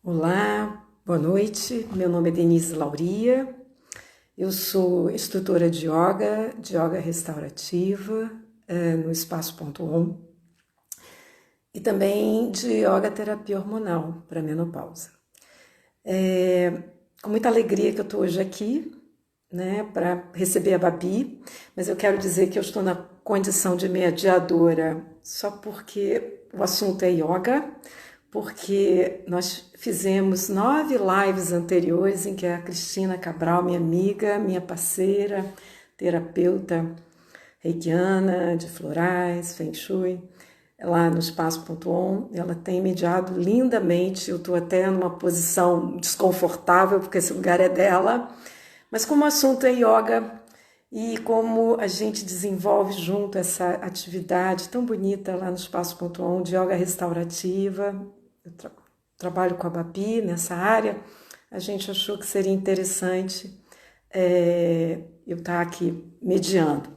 Olá, boa noite. Meu nome é Denise Lauria. Eu sou instrutora de yoga restaurativa no Espaço Ponto On e também de yoga terapia hormonal para menopausa. Com muita alegria que eu estou hoje aqui, né, para receber a Babi, mas eu quero dizer que eu estou na condição de mediadora só porque o assunto é yoga, porque nós fizemos 9 lives anteriores em que a Cristina Cabral, minha amiga, minha parceira, terapeuta reikiana, de florais, feng shui, lá no Espaço.on, ela tem mediado lindamente. Eu estou até numa posição desconfortável, porque esse lugar é dela, mas como o assunto é yoga e como a gente desenvolve junto essa atividade tão bonita lá no Espaço.on de yoga restaurativa, eu trabalho com a Babi nessa área, a gente achou que seria interessante eu estar aqui mediando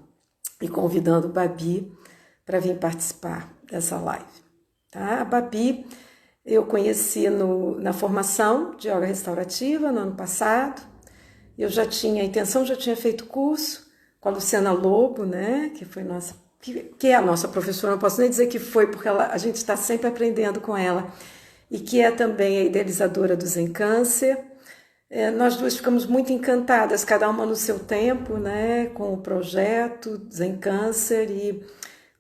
e convidando a Babi para vir participar dessa live. Tá? A Babi eu conheci na formação de yoga restaurativa no ano passado. Eu já tinha a intenção, já tinha feito curso com a Luciana Lobo, né, que foi que é a nossa professora, não posso nem dizer que foi, porque a gente está sempre aprendendo com ela, e que é também a idealizadora do Zen Câncer. Nós duas ficamos muito encantadas, cada uma no seu tempo, né, com o projeto Zen Câncer, e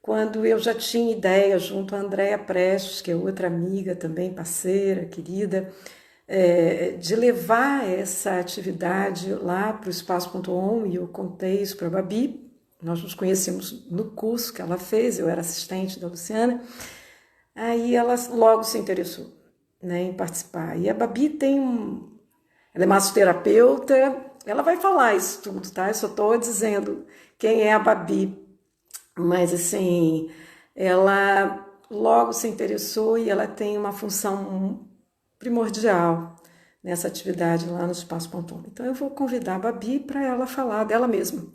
quando eu já tinha ideia, junto a Andréa Prestes, que é outra amiga também, parceira, querida, de levar essa atividade lá para o Espaço.on, e eu contei isso para a Babi. Nós nos conhecemos no curso que ela fez, eu era assistente da Luciana, aí ela logo se interessou, né, em participar. E a Babi ela é massoterapeuta, ela vai falar isso tudo, tá? Eu só estou dizendo quem é a Babi, mas assim, ela logo se interessou e ela tem uma função primordial nessa atividade lá no Espaço Pontum. Então eu vou convidar a Babi para ela falar dela mesma.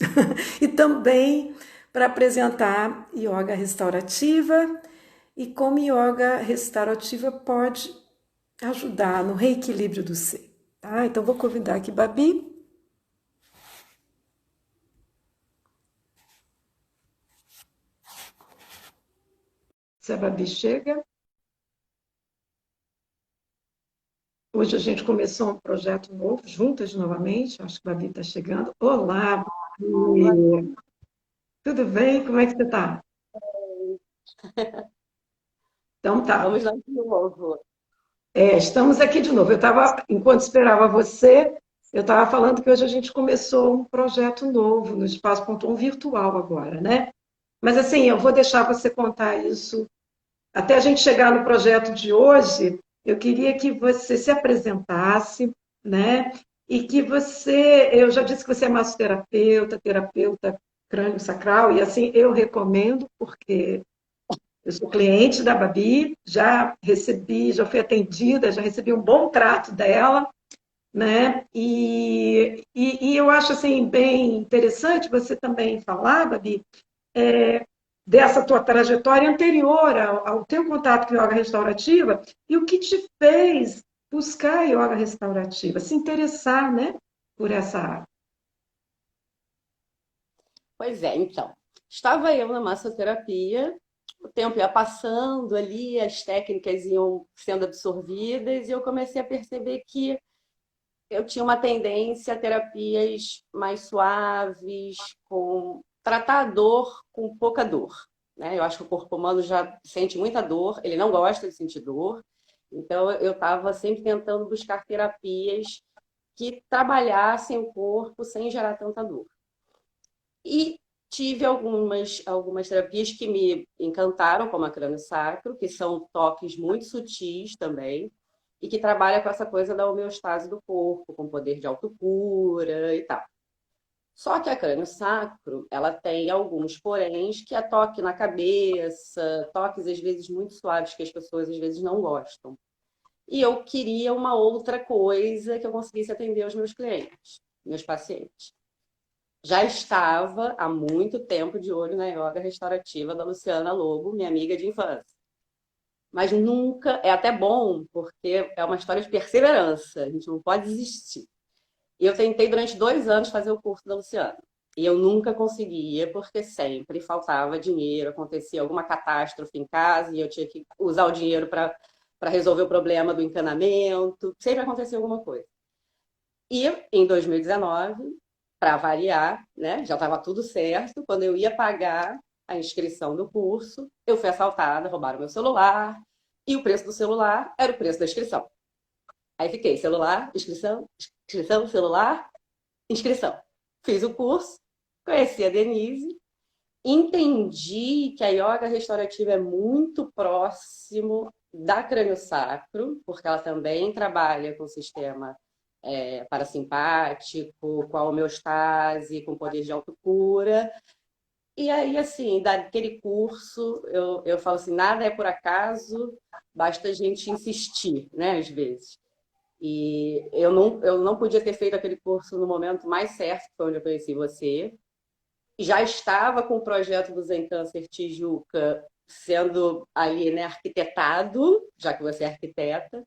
E também para apresentar yoga restaurativa e como yoga restaurativa pode ajudar no reequilíbrio do ser. Tá? Então vou convidar aqui Babi. Se a Babi chega. Hoje a gente começou um projeto novo, juntas novamente. Acho que a Babi está chegando. Olá, Babi. Tudo bem? Como é que você está? Então tá. Vamos lá de novo. Estamos aqui de novo. Enquanto esperava você, eu estava falando que hoje a gente começou um projeto novo no Espaço Ponto um virtual agora, né? Mas assim, eu vou deixar você contar isso até a gente chegar no projeto de hoje. Eu queria que você se apresentasse, né? E que eu já disse que você é massoterapeuta, terapeuta crânio-sacral, e assim, eu recomendo, porque eu sou cliente da Babi, já fui atendida, já recebi um bom trato dela, né? E eu acho assim bem interessante você também falar, Babi, dessa tua trajetória anterior ao teu contato com yoga restaurativa e o que te fez buscar yoga restaurativa, se interessar, né, por essa área. Pois é, então. Estava eu na massoterapia, o tempo ia passando ali, as técnicas iam sendo absorvidas e eu comecei a perceber que eu tinha uma tendência a terapias mais suaves, com tratar a dor com pouca dor, né? Eu acho que o corpo humano já sente muita dor, ele não gosta de sentir dor. Então eu estava sempre tentando buscar terapias que trabalhassem o corpo sem gerar tanta dor. E tive algumas terapias que me encantaram, como a crânio-sacro, que são toques muito sutis também, e que trabalha com essa coisa da homeostase do corpo, com poder de autocura e tal. Só que a crânio-sacro, ela tem alguns poréns, que é toque na cabeça, toques às vezes muito suaves que as pessoas às vezes não gostam. E eu queria uma outra coisa que eu conseguisse atender os meus clientes, meus pacientes. Já estava há muito tempo de olho na yoga restaurativa da Luciana Lobo, minha amiga de infância. mas nunca, é até bom, porque é uma história de perseverança, a gente não pode desistir. E eu tentei durante 2 anos fazer o curso da Luciana. E eu nunca conseguia, porque sempre faltava dinheiro, acontecia alguma catástrofe em casa e eu tinha que usar o dinheiro para resolver o problema do encanamento. Sempre acontecia alguma coisa. E em 2019, para variar, né, já estava tudo certo, quando eu ia pagar a inscrição do curso, eu fui assaltada, roubaram meu celular, e o preço do celular era o preço da inscrição. Aí fiquei, celular, inscrição, inscrição, celular, inscrição. Fiz o curso, conheci a Denise, entendi que a yoga restaurativa é muito próximo da crânio-sacro, porque ela também trabalha com o sistema parasimpático, com a homeostase, com poder de autocura. E aí, assim, daquele curso, eu falo assim, nada é por acaso, basta a gente insistir, né, às vezes. E eu não podia ter feito aquele curso no momento mais certo, que foi onde eu conheci você. Já estava com o projeto do Zen Câncer Tijuca sendo ali, né, arquitetado, já que você é arquiteta.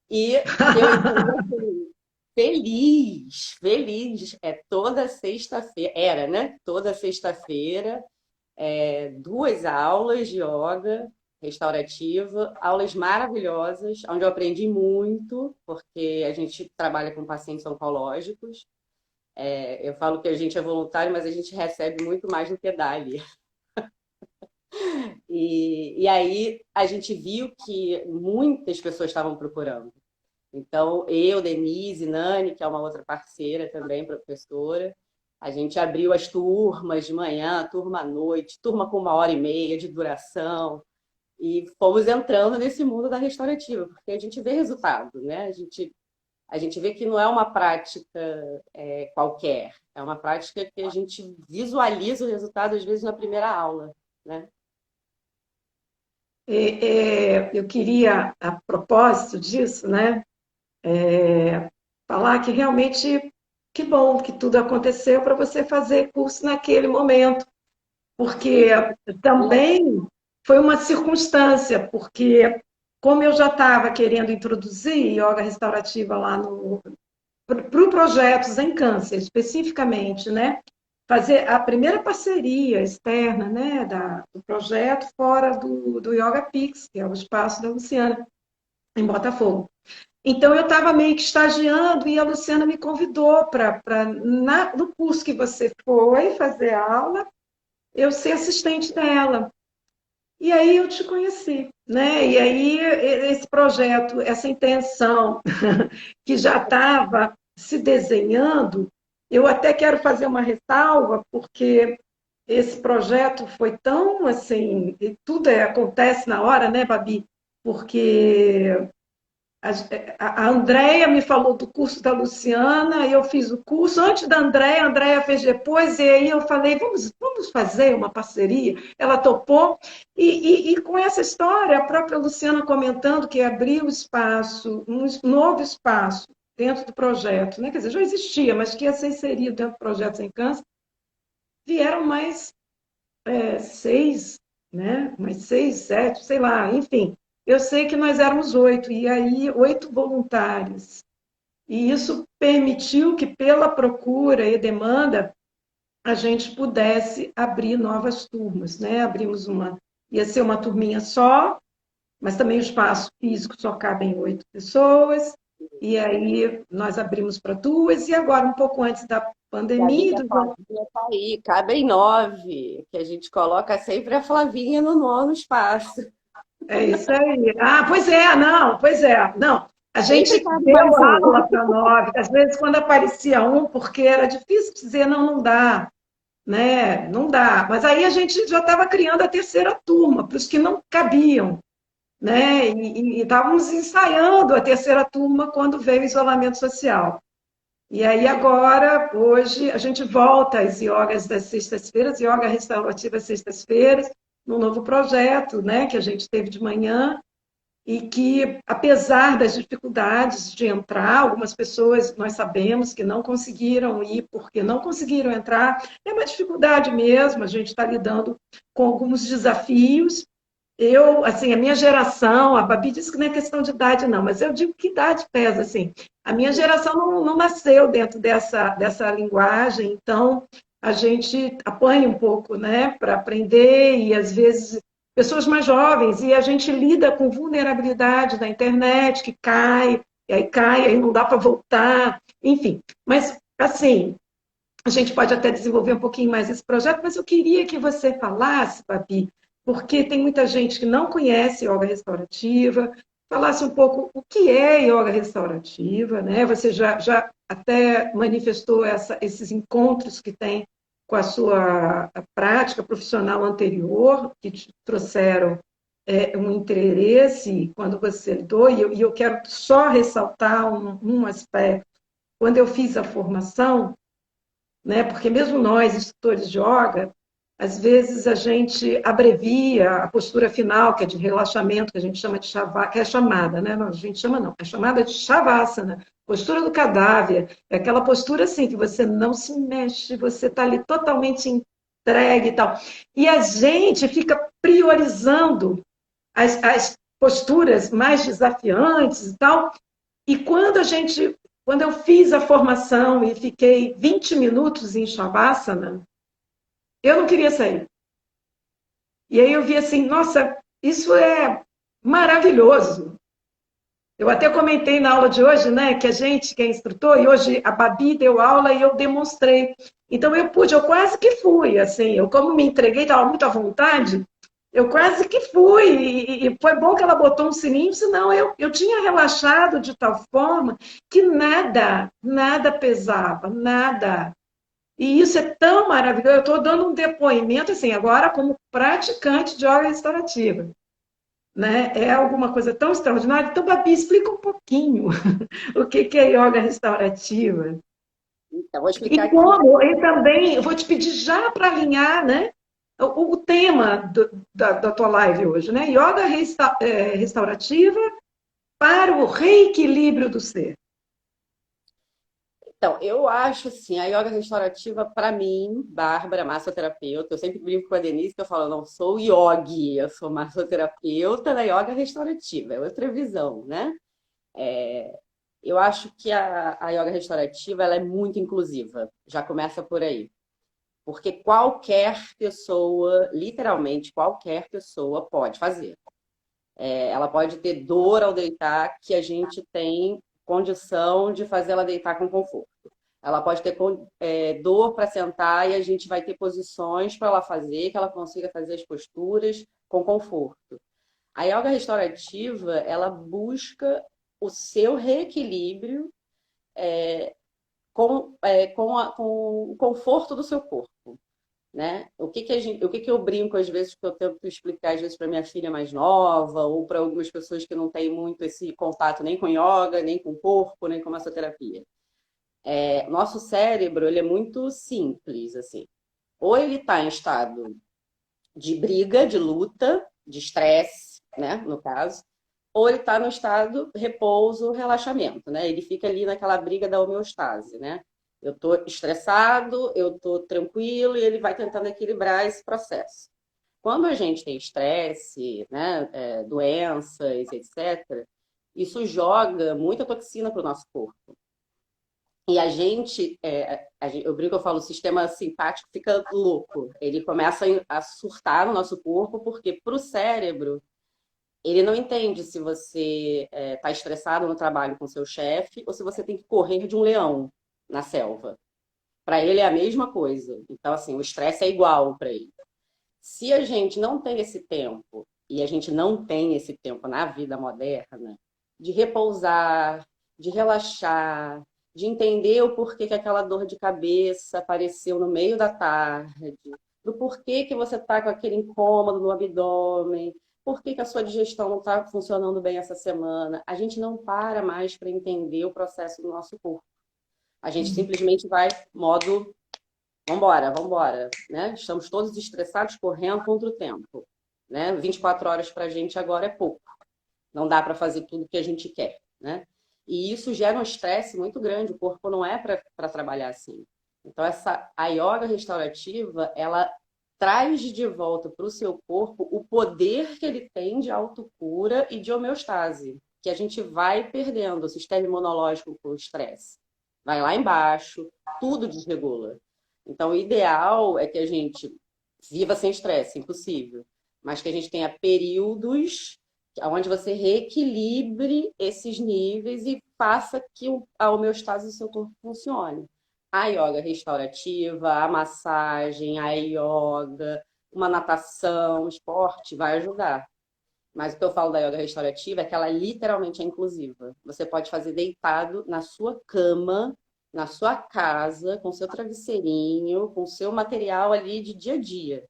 E eu entrei assim, feliz, feliz. É toda sexta-feira, era, né? Toda sexta-feira, 2 aulas de yoga restaurativa, aulas maravilhosas, onde eu aprendi muito, porque a gente trabalha com pacientes oncológicos. Eu falo que a gente é voluntário, mas a gente recebe muito mais do que dá ali. E aí a gente viu que muitas pessoas estavam procurando. Então, eu, Denise, Nani, que é uma outra parceira também, professora, a gente abriu as turmas de manhã, turma à noite, turma com 1 hora e meia de duração, e fomos entrando nesse mundo da restaurativa, porque a gente vê resultado, né? A gente vê que não é uma prática qualquer, é uma prática que a gente visualiza o resultado, às vezes, na primeira aula, né? Eu queria, a propósito disso, né, falar que realmente que bom que tudo aconteceu para você fazer curso naquele momento, porque também foi uma circunstância, porque como eu já estava querendo introduzir yoga restaurativa lá para o projeto Zen Câncer, especificamente, né? Fazer a primeira parceria externa, né, do projeto fora do Yoga Pix, que é o espaço da Luciana, em Botafogo. Então, eu estava meio que estagiando e a Luciana me convidou no curso que você foi fazer aula, eu ser assistente dela. E aí eu te conheci, né? E aí esse projeto, essa intenção que já estava se desenhando, eu até quero fazer uma ressalva, porque esse projeto foi tão assim, e tudo acontece na hora, né, Babi? Porque a Andréia me falou do curso da Luciana, eu fiz o curso antes da Andréia, a Andréia fez depois, e aí eu falei, vamos fazer uma parceria. Ela topou, e com essa história, a própria Luciana comentando que abriu espaço, um novo espaço dentro do projeto, né? Quer dizer, já existia, mas que ia ser inserido dentro do projeto Sem Câncer, vieram mais 6, né? Mais 6, 7, sei lá, enfim. Eu sei que nós éramos 8, e aí 8 voluntários. E isso permitiu que, pela procura e demanda, a gente pudesse abrir novas turmas, né? Abrimos ia ser uma turminha só, mas também o espaço físico só cabem 8 pessoas, e aí nós abrimos para 2, e agora, um pouco antes da E a pandemia, minha Flavinha tá aí, cabem 9, que a gente coloca sempre a Flavinha no nono espaço. é isso aí. Ah, pois é, não, pois é. Não, a Sempre gente cabe deu mais um. aula para 9, às vezes quando aparecia um, porque era difícil dizer, não, não dá, né? Não dá. Mas aí a gente já estava criando a terceira turma, para os que não cabiam, né? E estávamos ensaiando a terceira turma quando veio o isolamento social. E aí agora, hoje, a gente volta às iogas das sextas-feiras, yoga restaurativa às sextas-feiras, num novo projeto, né, que a gente teve de manhã, e que, apesar das dificuldades de entrar, algumas pessoas nós sabemos que não conseguiram ir porque não conseguiram entrar, é uma dificuldade mesmo, a gente está lidando com alguns desafios, assim, a minha geração, a Babi disse que não é questão de idade, não, mas eu digo que idade pesa, assim. A minha geração não nasceu dentro dessa linguagem, então a gente apanha um pouco, né, para aprender, e às vezes pessoas mais jovens, e a gente lida com vulnerabilidade da internet, que cai, aí não dá para voltar, enfim. Mas, assim, a gente pode até desenvolver um pouquinho mais esse projeto, mas eu queria que você falasse, Babi, porque tem muita gente que não conhece yoga restaurativa, falasse um pouco o que é yoga restaurativa, né? Você já até manifestou esses encontros que tem com a sua prática profissional anterior, que te trouxeram um interesse quando você lidou, e eu quero só ressaltar um aspecto. Quando eu fiz a formação, né? Porque mesmo nós, instrutores de yoga, às vezes a gente abrevia a postura final, que é de relaxamento, que a gente chama de shavasana, que é chamada, né? Não, a gente chama não, é chamada de shavasana, postura do cadáver, é aquela postura assim, que você não se mexe, você está ali totalmente entregue e tal. E a gente fica priorizando as posturas mais desafiantes e tal, e quando eu fiz a formação e fiquei 20 minutos em Shavasana, eu não queria sair. E aí eu vi assim, nossa, isso é maravilhoso. Eu até comentei na aula de hoje, né, que a gente que é instrutor, e hoje a Babi deu aula e eu demonstrei. Então eu quase que fui, assim, eu como me entreguei, estava muito à vontade, eu quase que fui, e foi bom que ela botou um sininho, senão eu tinha relaxado de tal forma que nada pesava, nada. E isso é tão maravilhoso. Eu estou dando um depoimento, assim, agora como praticante de yoga restaurativa. Né? É alguma coisa tão extraordinária. Então, Babi, explica um pouquinho o que é yoga restaurativa. Então, vou E explicar aqui. como, e também, eu vou te pedir já para alinhar, né? O tema da tua live hoje, né? Yoga restaurativa para o reequilíbrio do ser. Então, eu acho assim, a yoga restaurativa, para mim, Bárbara, massoterapeuta, eu sempre brinco com a Denise que eu falo, não sou yogi, eu sou massoterapeuta da yoga restaurativa, é outra visão, né? Eu acho que a yoga restaurativa ela é muito inclusiva, já começa por aí. Porque qualquer pessoa, literalmente qualquer pessoa pode fazer. Ela pode ter dor ao deitar, que a gente tem condição de fazer ela deitar com conforto. Ela pode ter dor para sentar e a gente vai ter posições para ela fazer, que ela consiga fazer as posturas com conforto. A yoga restaurativa, ela busca o seu reequilíbrio com o conforto do seu corpo. Né? O que eu brinco às vezes que eu tento explicar às vezes para minha filha mais nova ou para algumas pessoas que não têm muito esse contato nem com yoga, nem com o corpo, nem com massoterapia. Nosso cérebro ele é muito simples assim. Ou ele está em estado de briga, de luta, de estresse, né, no caso, ou ele está no estado repouso, relaxamento, né? Ele fica ali naquela briga da homeostase, né? Eu estou estressado, eu estou tranquilo e ele vai tentando equilibrar esse processo. Quando a gente tem estresse, né, doenças, etc., isso joga muita toxina para o nosso corpo. E eu brinco, eu falo, o sistema simpático fica louco. Ele começa a surtar no nosso corpo, porque para o cérebro, ele não entende se você está estressado no trabalho com seu chefe ou se você tem que correr de um leão na selva. Para ele é a mesma coisa. Então, assim, o estresse é igual para ele. Se a gente não tem esse tempo, e a gente não tem esse tempo na vida moderna, de repousar, de relaxar, de entender o porquê que aquela dor de cabeça apareceu no meio da tarde, do porquê que você está com aquele incômodo no abdômen, por que a sua digestão não está funcionando bem essa semana, a gente não para mais para entender o processo do nosso corpo. A gente simplesmente vai modo vambora, vambora, né? Estamos todos estressados, correndo contra o tempo, né? 24 horas para a gente agora é pouco. Não dá para fazer tudo que a gente quer, né? E isso gera um estresse muito grande. O corpo não é para trabalhar assim. Então, a yoga restaurativa, ela traz de volta para o seu corpo o poder que ele tem de autocura e de homeostase, que a gente vai perdendo o sistema imunológico com o estresse. Vai lá embaixo, tudo desregula. Então, o ideal é que a gente viva sem estresse, impossível, mas que a gente tenha períodos onde você reequilibre esses níveis e faça que a homeostase do seu corpo funcione. A yoga restaurativa, a massagem, a yoga, uma natação, esporte vai ajudar. Mas o que eu falo da yoga restaurativa é que ela literalmente é inclusiva. Você pode fazer deitado na sua cama, na sua casa, com seu travesseirinho, com seu material ali de dia a dia.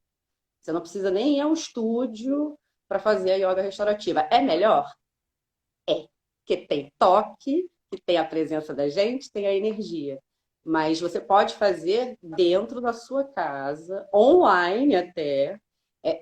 Você não precisa nem ir a um estúdio para fazer a yoga restaurativa. É melhor? É. Porque tem toque, que tem a presença da gente, tem a energia. Mas você pode fazer dentro da sua casa, online até,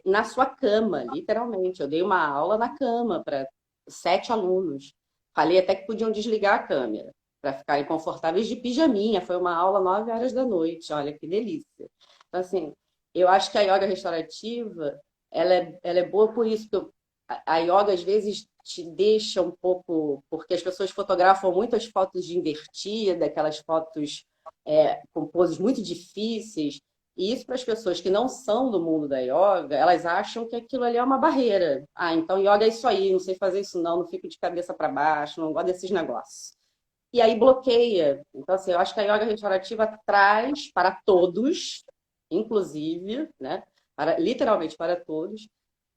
na sua cama, literalmente. Eu dei uma aula na cama para 7 alunos. Falei até que podiam desligar a câmera para ficarem confortáveis de pijaminha. Foi uma aula 9 horas da noite. Olha que delícia. Então, assim, eu acho que a yoga restaurativa, ela é boa por isso, porque a yoga às vezes te deixa um pouco, porque as pessoas fotografam muitas fotos de invertida, aquelas fotos com poses muito difíceis, e isso para as pessoas que não são do mundo da yoga, elas acham que aquilo ali é uma barreira. Ah, então yoga é isso aí, não sei fazer isso não fico de cabeça para baixo, não gosto desses negócios. E aí bloqueia. Então, assim, eu acho que a yoga restaurativa traz para todos, inclusive, né, literalmente para todos,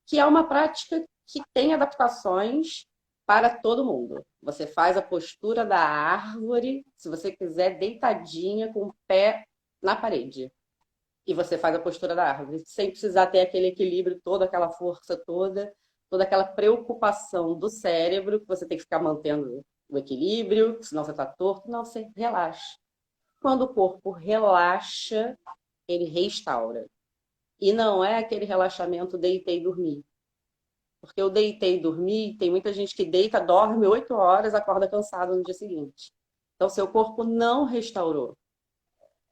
que é uma prática que tem adaptações para todo mundo. Você faz a postura da árvore, se você quiser, deitadinha, com o pé na parede. E você faz a postura da árvore, sem precisar ter aquele equilíbrio, toda aquela força toda aquela preocupação do cérebro, que você tem que ficar mantendo o equilíbrio, senão você está torto. Não, você relaxa. Quando o corpo relaxa, ele restaura. E não é aquele relaxamento deitei e dormi. Porque eu deitei e dormi, tem muita gente que deita, dorme 8 horas, acorda cansado no dia seguinte. Então, seu corpo não restaurou.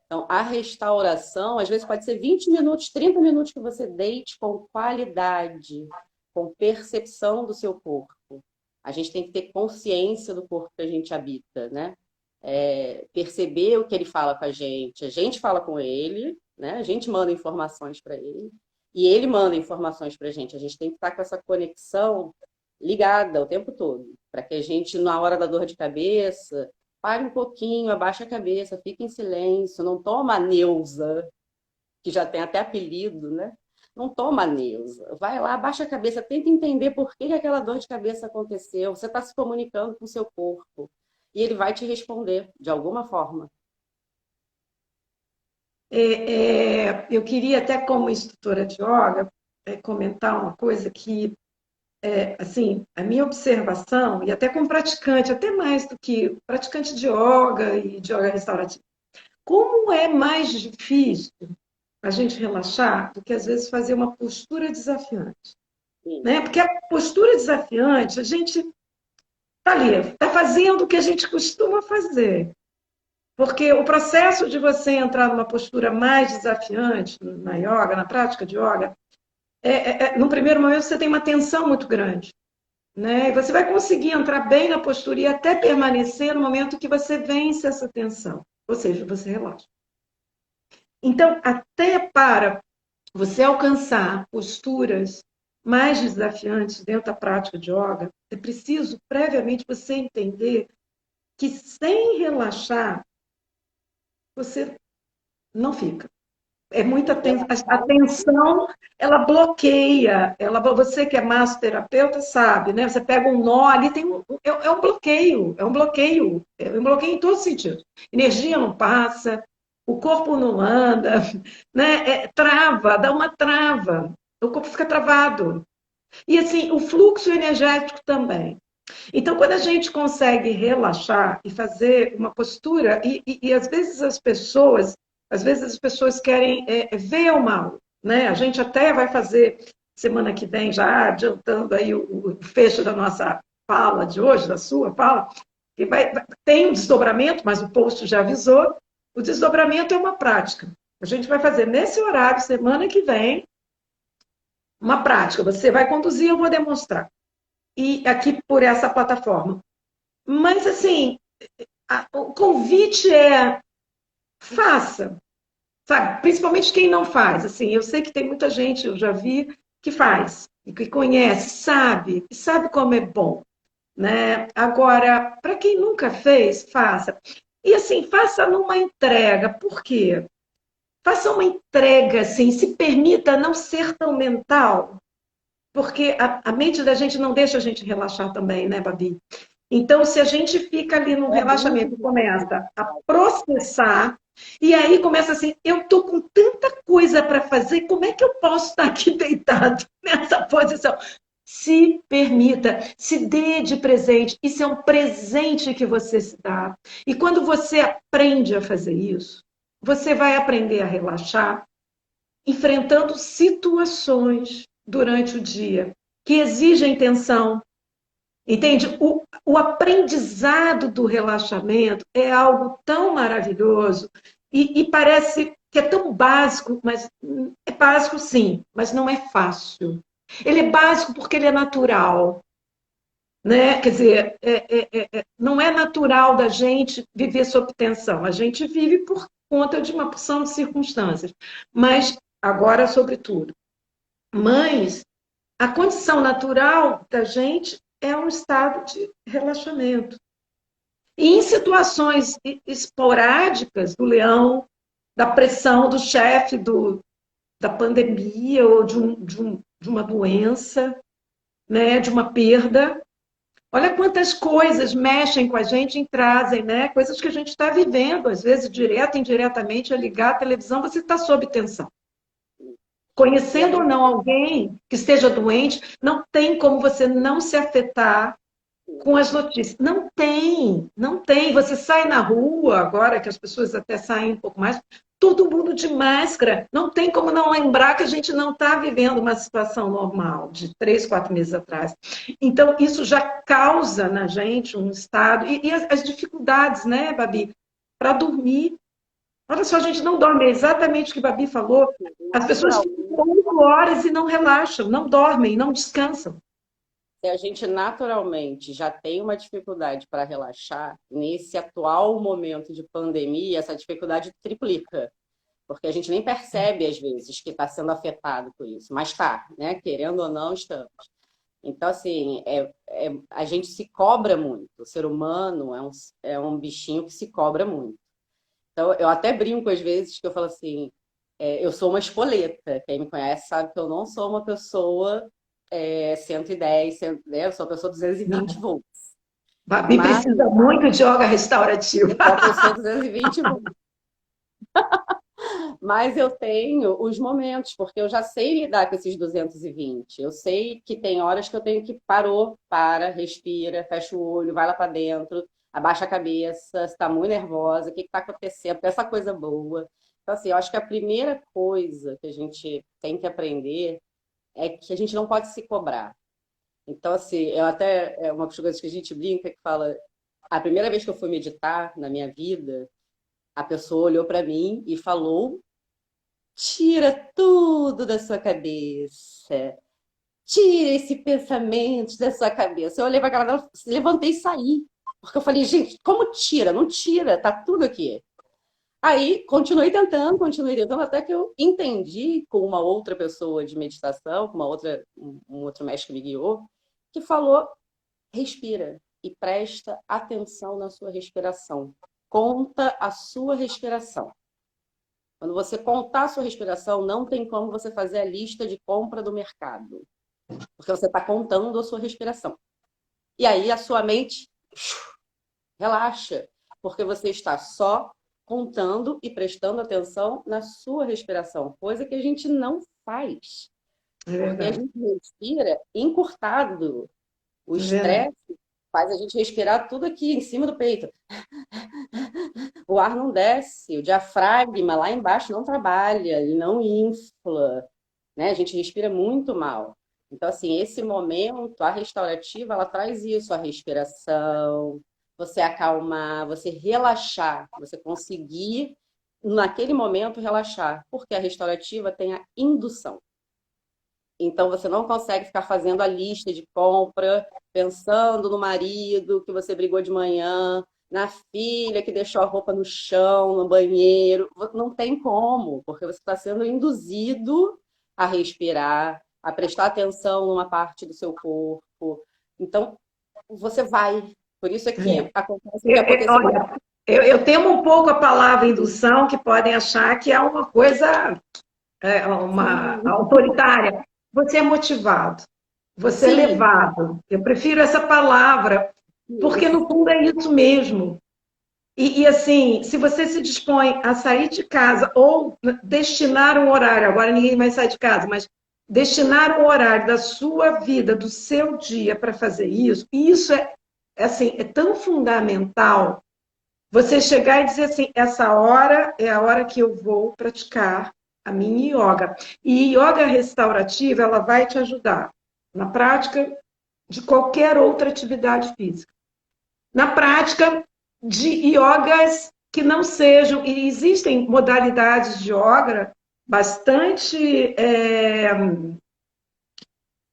Então, a restauração, às vezes, pode ser 20 minutos, 30 minutos que você deite com qualidade, com percepção do seu corpo. A gente tem que ter consciência do corpo que a gente habita, né? Perceber o que ele fala com a gente fala com ele, né? A gente manda informações para ele e ele manda informações para a gente. A gente tem que estar com essa conexão ligada o tempo todo, para que a gente, na hora da dor de cabeça, pare um pouquinho, abaixe a cabeça, fique em silêncio, não toma a Neusa, que já tem até apelido, né? Não toma a Neusa. Vai lá, abaixa a cabeça, tenta entender por que aquela dor de cabeça aconteceu. Você está se comunicando com o seu corpo. E ele vai te responder de alguma forma. Eu queria até como instrutora de yoga comentar uma coisa que, assim, a minha observação, e até como praticante, até mais do que praticante de yoga e de yoga restaurativa, como é mais difícil a gente relaxar do que às vezes fazer uma postura desafiante. Né? Porque a postura desafiante, a gente está ali, está fazendo o que a gente costuma fazer. Porque o processo de você entrar numa postura mais desafiante na yoga, na prática de yoga, no primeiro momento você tem uma tensão muito grande. Né? E você vai conseguir entrar bem na postura e até permanecer no momento que você vence essa tensão. Ou seja, você relaxa. Então, até para você alcançar posturas mais desafiantes dentro da prática de yoga, é preciso previamente você entender que sem relaxar, você não fica. É muita a tensão, ela bloqueia. Você que é massoterapeuta sabe, né? Você pega um nó ali, é um bloqueio, em todos os sentidos. Energia não passa, o corpo não anda, né? Trava, dá uma trava, o corpo fica travado. E assim, o fluxo energético também. Então, quando a gente consegue relaxar e fazer uma postura, e às vezes as pessoas querem ver o mal, né? A gente até vai fazer semana que vem, já adiantando aí o fecho da nossa fala de hoje, da sua fala, que tem um desdobramento, mas o post já avisou, o desdobramento é uma prática. A gente vai fazer nesse horário, semana que vem, uma prática. Você vai conduzir, eu vou demonstrar. E aqui por essa plataforma. Mas, assim, o convite é faça, sabe? Principalmente quem não faz. Assim, eu sei que tem muita gente, eu já vi, que faz, e que conhece, e sabe como é bom, né? Agora, para quem nunca fez, faça. E assim, faça numa entrega. Por quê? Faça uma entrega, assim, se permita não ser tão mental, porque a mente da gente não deixa a gente relaxar também, né, Babi? Então, se a gente fica ali no É muito relaxamento, difícil. começa a processar, e aí começa assim, eu tô com tanta coisa para fazer, como é que eu posso estar aqui deitado nessa posição? Se permita, se dê de presente. Isso é um presente que você se dá. E quando você aprende a fazer isso, você vai aprender a relaxar, enfrentando situações durante o dia que exigem tensão. Entende? O aprendizado do relaxamento é algo tão maravilhoso e parece que é tão básico, mas é básico sim, mas não é fácil. Ele é básico porque ele é natural, né? Quer dizer, não é natural da gente viver sob tensão. A gente vive por conta de uma porção de circunstâncias. Mas, agora, sobretudo. Mas a condição natural da gente é um estado de relaxamento. E em situações esporádicas do leão, da pressão do chefe, da pandemia ou de uma doença, né, de uma perda, olha quantas coisas mexem com a gente e trazem, né? Coisas que a gente está vivendo, às vezes, direta e indiretamente, a ligar a televisão, você está sob tensão. E a Conhecendo ou gente não alguém que esteja doente, não tem como você não se afetar com as notícias. Não tem, não tem. Você sai na rua, agora que as pessoas até saem um pouco mais, todo mundo de máscara. Não tem como não lembrar que a gente não está vivendo uma situação normal, de 3, 4 meses atrás. Então, isso já causa na gente um estado. E as dificuldades, né, Babi, para dormir. Olha só, a gente não dorme, é exatamente o que a Babi falou. As pessoas natural. ficam 8 horas e não relaxam, não dormem, não descansam. Se a gente naturalmente já tem uma dificuldade para relaxar, nesse atual momento de pandemia, essa dificuldade triplica, porque a gente nem percebe às vezes que está sendo afetado por isso, mas está, né? Querendo ou não, estamos. Então, assim, a gente se cobra muito. O ser humano é um bichinho que se cobra muito. Então, eu até brinco às vezes que eu falo assim, eu sou uma espoleta. Quem me conhece sabe que eu não sou uma pessoa 110, né? Eu sou uma pessoa 220 volts. Babi Mas precisa muito de yoga restaurativo. eu sou uma pessoa 220 volts. Mas eu tenho os momentos, porque eu já sei lidar com esses 220. Eu sei que tem horas que eu tenho que parou, para, respira, fecha o olho, vai lá para dentro, abaixa a cabeça, está muito nervosa, o que está acontecendo? Essa coisa boa. Então, assim, eu acho que a primeira coisa que a gente tem que aprender é que a gente não pode se cobrar. Então, assim, eu até, é uma das coisas que a gente brinca, que fala, a primeira vez que eu fui meditar na minha vida, a pessoa olhou para mim e falou: tira tudo da sua cabeça. Tira esse pensamento da sua cabeça. Eu olhei para aquela dela, levantei e saí. Porque eu falei, gente, como tira? Não tira, tá tudo aqui. Aí continuei tentando, até que eu entendi com uma outra pessoa de meditação, com um outro mestre que me guiou, que falou: respira e presta atenção na sua respiração. Conta a sua respiração. Quando você contar a sua respiração, não tem como você fazer a lista de compra do mercado, porque você está contando a sua respiração. E aí a sua mente relaxa, porque você está só contando e prestando atenção na sua respiração, coisa que a gente não faz, É porque a verdade, gente respira encurtado. O é verdade. estresse faz a gente respirar tudo aqui em cima do peito. O ar não desce, o diafragma lá embaixo não trabalha, ele não infla, né? A gente respira muito mal. Então, assim, esse momento, a restaurativa, ela traz isso, a respiração, você acalmar, você relaxar, você conseguir naquele momento, relaxar, porque a restaurativa tem a indução. Então você não consegue ficar fazendo a lista de compra, pensando no marido que você brigou de manhã, na filha que deixou a roupa no chão, no banheiro. Não tem como, porque você está sendo induzido a respirar, a prestar atenção numa parte do seu corpo. Então você vai. Por isso é que É. acontece o que aconteceu. Olha, eu temo um pouco a palavra indução, que podem achar que é uma coisa uma Sim, autoritária. Você é motivado, você é sim, levado. Eu prefiro essa palavra, porque isso. no fundo é isso mesmo. Assim, se você se dispõe a sair de casa ou destinar um horário, agora ninguém vai sair de casa, mas destinar um horário da sua vida, do seu dia para fazer isso, e isso assim, é tão fundamental você chegar e dizer assim, essa hora é a hora que eu vou praticar a minha yoga. E yoga restaurativa, ela vai te ajudar na prática de qualquer outra atividade física. Na prática de yogas que não sejam, e existem modalidades de yoga bastante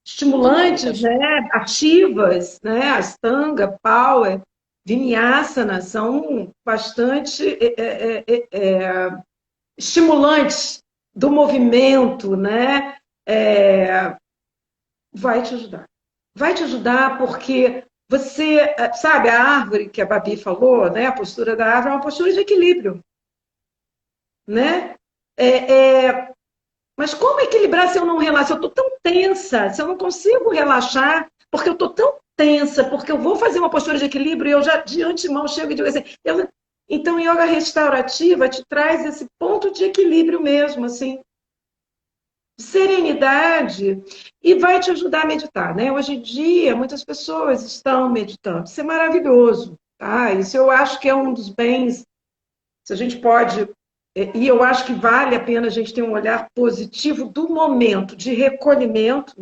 estimulantes, Dinâmicas. né, ativas, né, Ashtanga, Power, Vinyasana, são bastante estimulantes do movimento, né? Vai te ajudar. Vai te ajudar porque você, sabe, a árvore que a Babi falou, né, a postura da árvore é uma postura de equilíbrio, né? É, é, Mas como equilibrar se eu não relaxo? Eu estou tão tensa, se eu não consigo relaxar, porque eu estou tão tensa, porque eu vou fazer uma postura de equilíbrio e eu já de antemão chego e digo assim. Então, yoga restaurativa te traz esse ponto de equilíbrio mesmo, assim, de serenidade, e vai te ajudar a meditar, né? Hoje em dia, muitas pessoas estão meditando. Isso é maravilhoso, tá? Isso eu acho que é um dos bens, se a gente pode e eu acho que vale a pena a gente ter um olhar positivo do momento de recolhimento,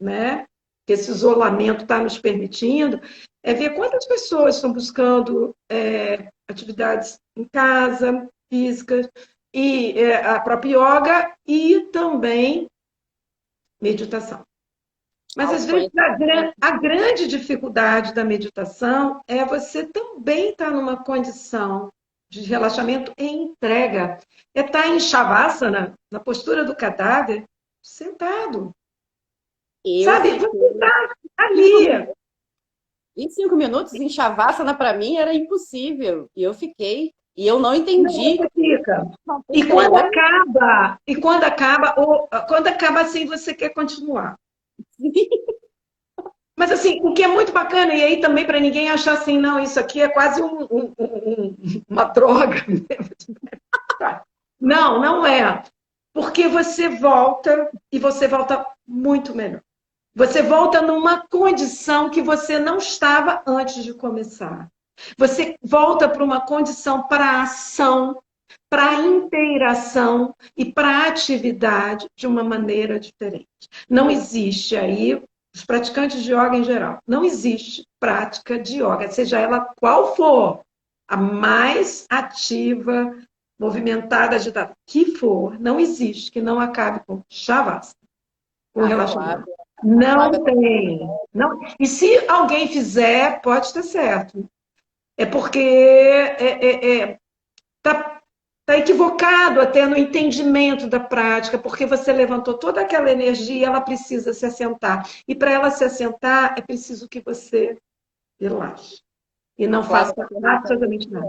né? Que esse isolamento está nos permitindo, é ver quantas pessoas estão buscando atividades em casa, físicas, e a própria yoga e também meditação. Mas às vezes Autoconhecimento. a grande dificuldade da meditação é você também estar numa condição de relaxamento e entrega. É estar em Shavasana, na postura do cadáver, sentado. Eu Sabe? Você fiquei está 25 ali. minutos, 25 minutos em Shavasana para mim era impossível. E eu fiquei. E eu não Não, entendi. você fica. Não, E pois é, hoje quando acaba assim, você quer continuar. Mas assim, o que é muito bacana, e aí também para ninguém achar assim, não, isso aqui é quase uma droga. Não, não é. Porque você volta e você volta muito melhor. Você volta numa condição que você não estava antes de começar. Você volta para uma condição para ação, para inteiração e para atividade de uma maneira diferente. Não existe aí, os praticantes de yoga em geral, não existe prática de yoga, seja ela qual for, a mais ativa, movimentada, agitada que for, não existe que não acabe com shavasana, com a relaxamento. Flávia, a Não Flávia tem. Não. E se alguém fizer, pode estar certo. É porque está equivocado até no entendimento da prática, porque você levantou toda aquela energia e ela precisa se assentar. E para ela se assentar, é preciso que você relaxe. E a não Flávia faça está perguntando absolutamente nada.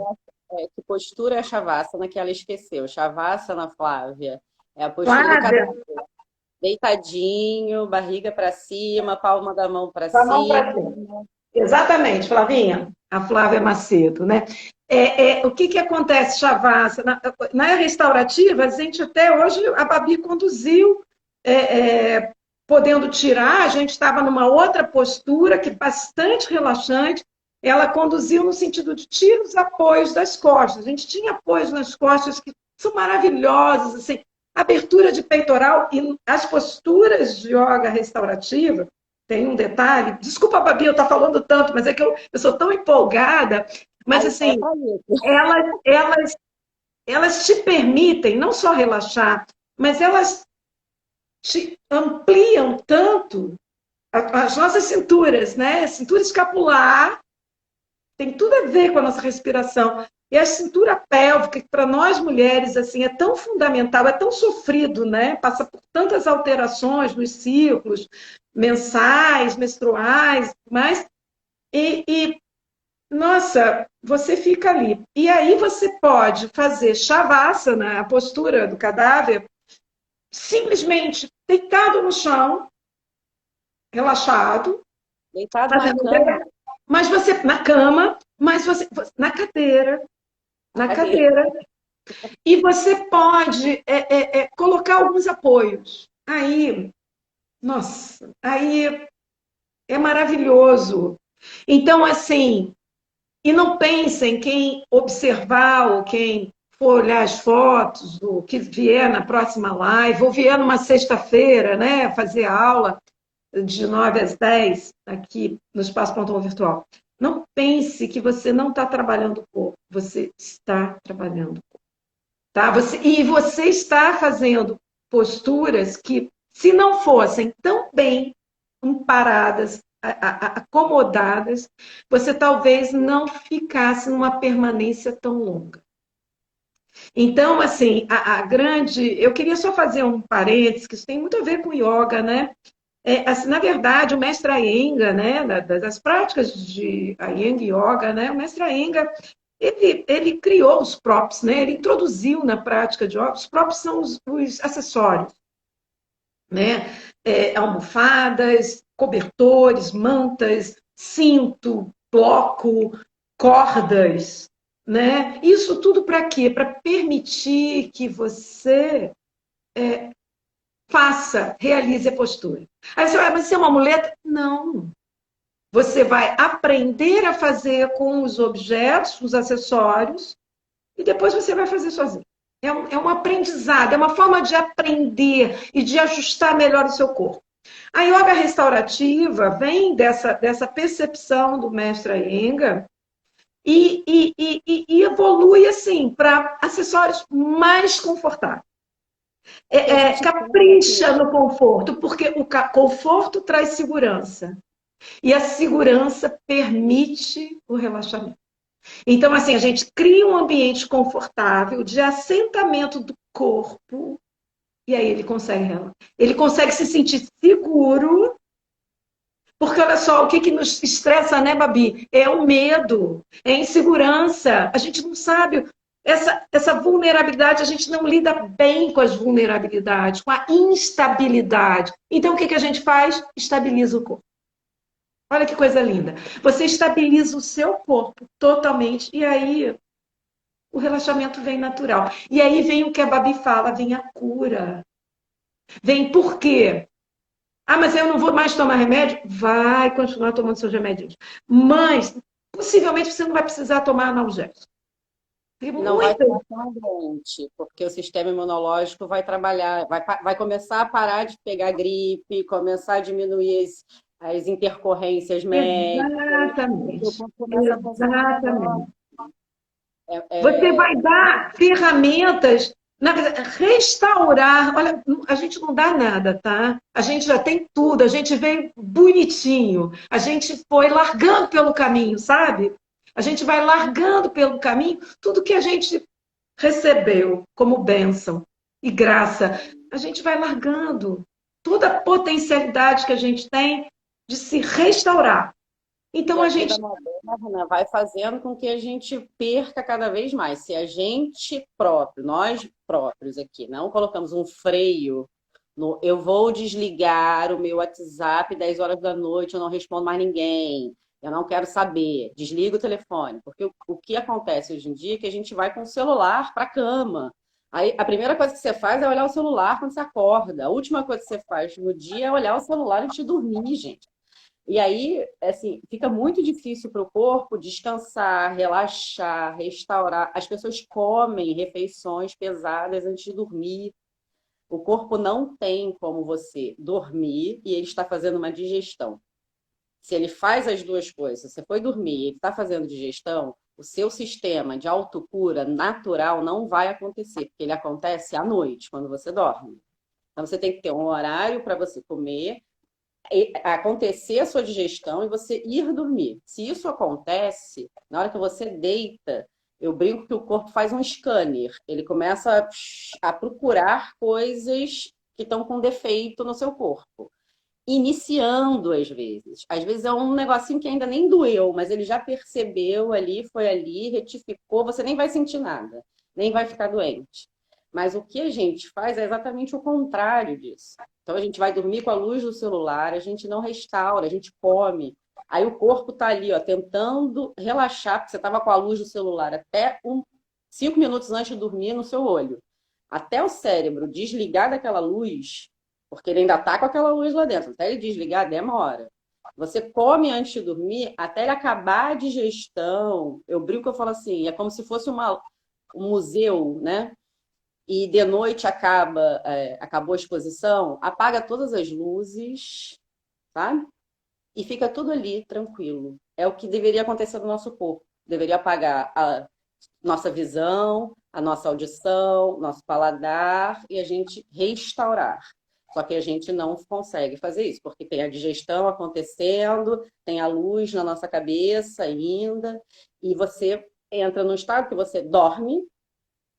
que postura é a Shavasana que ela esqueceu. Shavasana, Flávia, é a postura do Flávia, cadáver. Deitadinho, barriga para cima, palma da mão para com a mão cima. para cima. Exatamente, Flavinha. A Flávia Macedo, né? O que acontece, Shavasana? Na restaurativa, a gente até hoje, a Babi conduziu, podendo tirar, a gente estava numa outra postura, que bastante relaxante, ela conduziu no sentido de tirar os apoios das costas. A gente tinha apoios nas costas que são maravilhosos, assim, abertura de peitoral e as posturas de yoga restaurativa, tem um detalhe, desculpa, Babi, eu estou falando tanto, mas é que eu sou tão empolgada, mas Aí é assim, para isso. elas elas te permitem não só relaxar, mas elas te ampliam tanto as nossas cinturas, né? Cintura escapular tem tudo a ver com a nossa respiração. E a cintura pélvica, que para nós mulheres assim é tão fundamental, é tão sofrido, né? Passa por tantas alterações nos ciclos mensais, menstruais, mas nossa, você fica ali. E aí você pode fazer shavasana, a postura do cadáver, simplesmente deitado no chão, relaxado, Deitado na fazendo, cama, mas você na cama, mas você na cadeira, na na cadeira. cadeira. E você pode colocar alguns apoios. Aí, nossa, aí é maravilhoso. Então, assim, e não pensem quem observar ou quem for olhar as fotos do que vier na próxima live, ou vier numa sexta-feira, né, fazer aula de 9 às 10 aqui no Espaço Pontão Virtual. Não pense que você não está trabalhando o corpo, você está trabalhando o corpo. Tá? E você está fazendo posturas que, se não fossem tão bem amparadas, acomodadas, você talvez não ficasse numa permanência tão longa. Então, assim, eu queria só fazer um parênteses, que isso tem muito a ver com yoga, né? Assim, na verdade, o mestre Iyengar, né, das práticas de Iyengar Yoga, né, o mestre Iyengar, ele criou os props, né, ele introduziu na prática de yoga, os props são os acessórios, né, almofadas, cobertores, mantas, cinto, bloco, cordas, né, isso tudo para quê? Para permitir que você realize a postura. Aí você vai, mas isso é uma muleta? Não. Você vai aprender a fazer com os objetos, os acessórios, e depois você vai fazer sozinho. É um aprendizado, é uma forma de aprender e de ajustar melhor o seu corpo. A yoga restaurativa vem dessa percepção do mestre Iyengar e evolui assim para acessórios mais confortáveis. Que a gente Capricha no conforto, porque o conforto traz segurança. E a segurança permite o relaxamento. Então, assim, a gente cria um ambiente confortável de assentamento do corpo, e aí ele consegue se sentir seguro, porque olha só, o que nos estressa, né, Babi? É o medo, é a insegurança. A gente não sabe. Essa vulnerabilidade, a gente não lida bem com as vulnerabilidades, com a instabilidade. Então, o que a gente faz? Estabiliza o corpo. Olha que coisa linda. Você estabiliza o seu corpo totalmente e aí o relaxamento vem natural. E aí vem o que a Babi fala, vem a cura. Vem por quê? Ah, mas eu não vou mais tomar remédio? Vai continuar tomando seus remédios. Mas possivelmente você não vai precisar tomar analgésico. Tem não vai muita. estar tão doente, porque o sistema imunológico vai trabalhar, vai começar a parar de pegar gripe, começar a diminuir as intercorrências médicas, porque o Exatamente. corpo começa a funcionar melhor. Exatamente. É, Você é, vai dar ferramentas, na verdade, restaurar. Olha, a gente não dá nada, tá? A gente já tem tudo, a gente veio bonitinho, a gente foi largando pelo caminho, sabe? A gente vai largando pelo caminho tudo que a gente recebeu como bênção e graça. A gente vai largando toda a potencialidade que a gente tem de se restaurar. E Então a a vida gente. moderna vai fazendo com que a gente perca cada vez mais. Se a gente próprio, nós próprios aqui, não colocamos um freio no eu vou desligar o meu WhatsApp 10 horas da noite, eu não respondo mais ninguém, eu não quero saber, desliga o telefone. Porque o que acontece hoje em dia é que a gente vai com o celular para a cama. Aí a primeira coisa que você faz é olhar o celular quando você acorda. A última coisa que você faz no dia é olhar o celular antes de dormir, gente. E aí, assim, fica muito difícil para o corpo descansar, relaxar, restaurar. As pessoas comem refeições pesadas antes de dormir. O corpo não tem como você dormir e ele está fazendo uma digestão. Se ele faz as duas coisas, você foi dormir e ele está fazendo digestão, o seu sistema de autocura natural não vai acontecer, porque ele acontece à noite, quando você dorme. Então, você tem que ter um horário para você comer, acontecer a sua digestão e você ir dormir. Se isso acontece, na hora que você deita, eu brinco que o corpo faz um scanner. Ele começa a procurar coisas que estão com defeito no seu corpo. Iniciando, às vezes. Às vezes é um negocinho que ainda nem doeu, mas ele já percebeu ali, foi ali, retificou, você nem vai sentir nada, nem vai ficar doente. Mas o que a gente faz é exatamente o contrário disso. Então a gente vai dormir com a luz do celular, a gente não restaura, a gente come. Aí o corpo está ali, ó, tentando relaxar, porque você estava com a luz do celular até 5 minutos antes de dormir no seu olho. Até o cérebro desligar daquela luz, porque ele ainda está com aquela luz lá dentro. Até ele desligar, demora. Você come antes de dormir, até ele acabar a digestão. Eu brinco, eu falo assim, é como se fosse um museu, né? E de noite acabou a exposição, apaga todas as luzes, sabe? E fica tudo ali, tranquilo. É o que deveria acontecer no nosso corpo. Deveria apagar a nossa visão, a nossa audição, nosso paladar e a gente restaurar. Só que a gente não consegue fazer isso, porque tem a digestão acontecendo, tem a luz na nossa cabeça ainda, e você entra num estado que você dorme,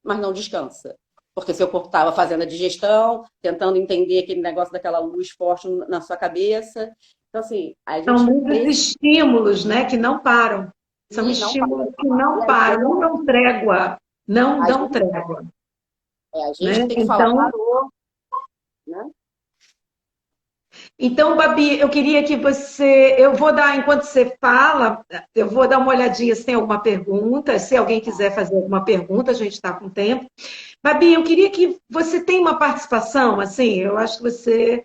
mas não descansa. Porque seu corpo estava fazendo a digestão, tentando entender aquele negócio daquela luz forte na sua cabeça. Então, assim, a São gente muitos estímulos, né, que não param. São não para. estímulos que não param, não dão trégua, não A dão gente, trégua, a né? gente tem que falar, Então, parou, né? então, Babi, eu queria que eu vou dar, enquanto você fala, eu vou dar uma olhadinha se tem alguma pergunta, se alguém quiser fazer alguma pergunta, a gente está com tempo. Babi, eu queria que você tenha uma participação, assim, eu acho que você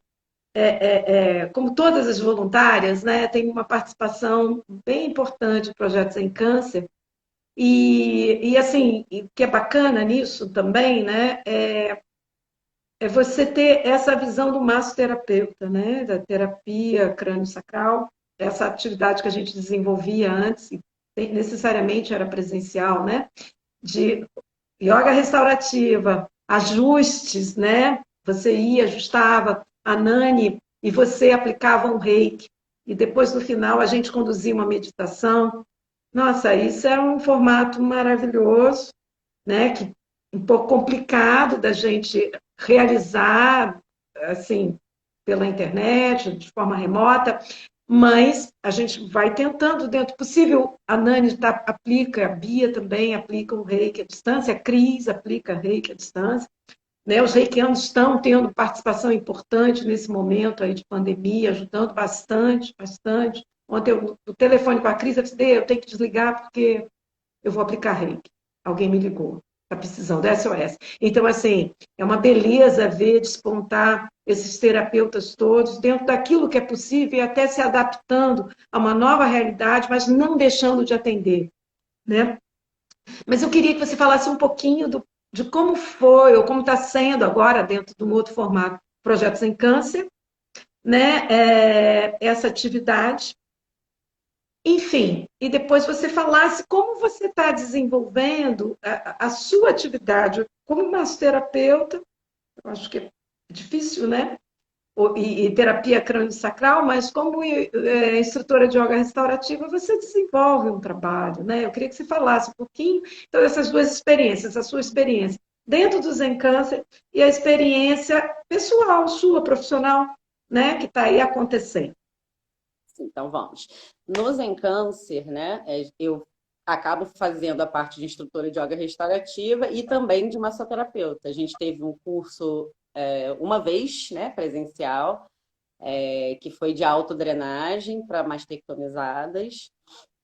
como todas as voluntárias, né, tem uma participação bem importante em projetos em câncer. E assim, o que é bacana nisso também, né, é você ter essa visão do massoterapeuta, né, da terapia crânio-sacral, essa atividade que a gente desenvolvia antes, e necessariamente era presencial, né, de yoga restaurativa, ajustes, né? Você ia, ajustava a Nani e você aplicava um reiki. E depois, no final, a gente conduzia uma meditação. Nossa, isso é um formato maravilhoso, né? Que um pouco complicado da gente realizar, assim, pela internet, de forma remota, mas a gente vai tentando, dentro do possível. A Nani aplica, a Bia também aplica o reiki à distância, a Cris aplica reiki à distância. Né? Os reikianos estão tendo participação importante nesse momento aí de pandemia, ajudando bastante, bastante. Ontem, o telefone com a Cris, eu disse, eu tenho que desligar porque eu vou aplicar reiki. Alguém me ligou, está precisando, SOS. Então, assim, é uma beleza ver despontar esses terapeutas todos dentro daquilo que é possível e até se adaptando a uma nova realidade, mas não deixando de atender, né? Mas eu queria que você falasse um pouquinho de como foi, ou como está sendo agora, dentro de um outro formato, Projetos em Câncer, né? Essa atividade. Enfim, e depois você falasse como você está desenvolvendo a sua atividade como massoterapeuta. Eu acho que é difícil, né? E terapia crânio-sacral, mas como instrutora de yoga restaurativa, você desenvolve um trabalho, né? Eu queria que você falasse um pouquinho então, dessas duas experiências, a sua experiência dentro do Zen Câncer e a experiência pessoal, sua, profissional, né? Que está aí acontecendo. Então vamos. No Zen Câncer, né, eu acabo fazendo a parte de instrutora de yoga restaurativa e também de massoterapeuta. A gente teve um curso uma vez, né, presencial, que foi de autodrenagem para mastectomizadas,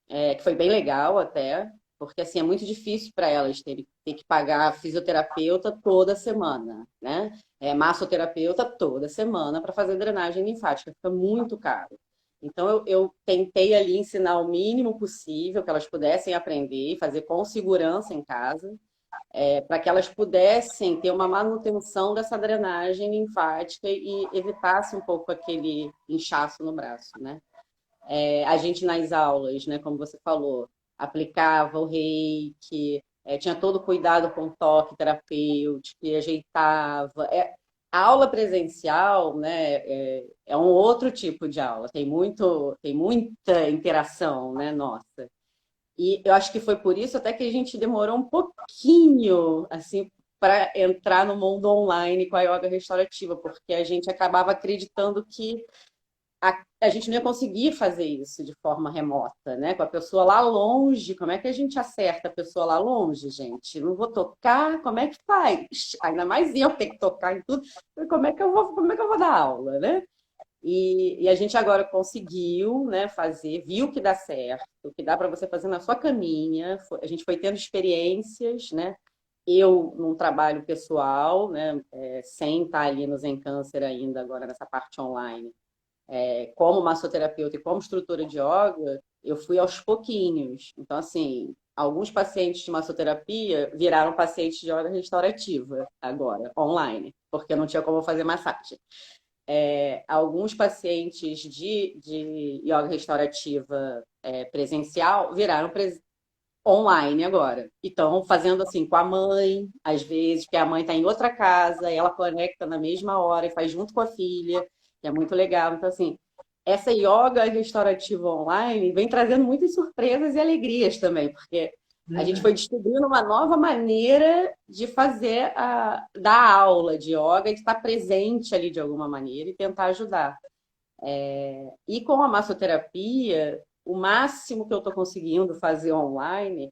que foi bem legal até, porque assim é muito difícil para elas ter que pagar fisioterapeuta toda semana, né? Massoterapeuta toda semana para fazer drenagem linfática, fica muito caro. Então eu tentei ali ensinar o mínimo possível que elas pudessem aprender e fazer com segurança em casa, para que elas pudessem ter uma manutenção dessa drenagem linfática e evitasse um pouco aquele inchaço no braço, né? A gente nas aulas, né, como você falou, aplicava o reiki, tinha todo o cuidado com o toque terapêutico, e ajeitava. A aula presencial, né, é um outro tipo de aula, tem muita interação, né, nossa. E eu acho que foi por isso até que a gente demorou um pouquinho, assim, para entrar no mundo online com a yoga restaurativa, porque a gente acabava acreditando que a gente não ia conseguir fazer isso de forma remota, né? Com a pessoa lá longe. Como é que a gente acerta a pessoa lá longe, gente? Não vou tocar, como é que faz? Ainda mais eu ter que tocar em tudo. Como é que eu vou dar aula, né? E a gente agora conseguiu, né, fazer, viu que dá certo, que dá para você fazer na sua caminha. A gente foi tendo experiências, né? Eu num trabalho pessoal, né, sem estar ali no Zen Câncer ainda, agora nessa parte online, como massoterapeuta e como instrutora de yoga, eu fui aos pouquinhos. Então, assim, alguns pacientes de massoterapia viraram pacientes de yoga restaurativa agora, online, porque não tinha como fazer massagem. Alguns pacientes de yoga restaurativa presencial viraram online agora. Então, fazendo assim com a mãe, às vezes, que a mãe está em outra casa, e ela conecta na mesma hora e faz junto com a filha, que é muito legal. Então, assim, essa yoga restaurativa online vem trazendo muitas surpresas e alegrias também, porque a gente foi descobrindo uma nova maneira de fazer dar aula de yoga e de estar presente ali de alguma maneira e tentar ajudar. E com a massoterapia, o máximo que eu estou conseguindo fazer online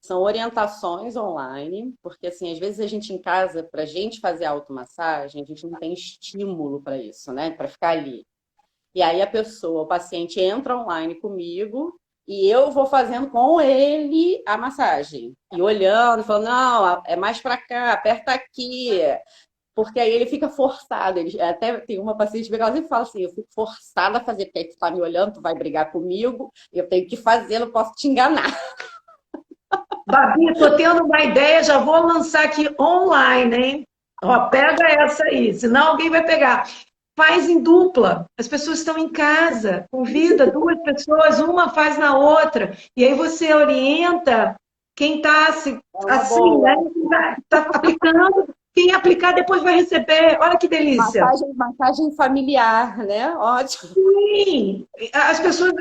são orientações online, porque assim, às vezes a gente em casa, para a gente fazer automassagem, a gente não tem estímulo para isso, né? Para ficar ali. E aí a pessoa, o paciente entra online comigo e eu vou fazendo com ele a massagem. E olhando, falando, não, é mais para cá, aperta aqui. Porque aí ele fica forçado. Até tem uma paciente que ela sempre fala assim: eu fico forçada a fazer, porque aí tu tá me olhando, tu vai brigar comigo, eu tenho que fazer, não posso te enganar. Babi, estou tendo uma ideia, já vou lançar aqui online, hein? Ó, pega essa aí, senão alguém vai pegar. Faz em dupla. As pessoas estão em casa, convida duas pessoas, uma faz na outra, e aí você orienta quem está assim, né? Está aplicando, quem aplicar depois vai receber. Olha que delícia. Massagem familiar, né? Ótimo. Sim, as pessoas,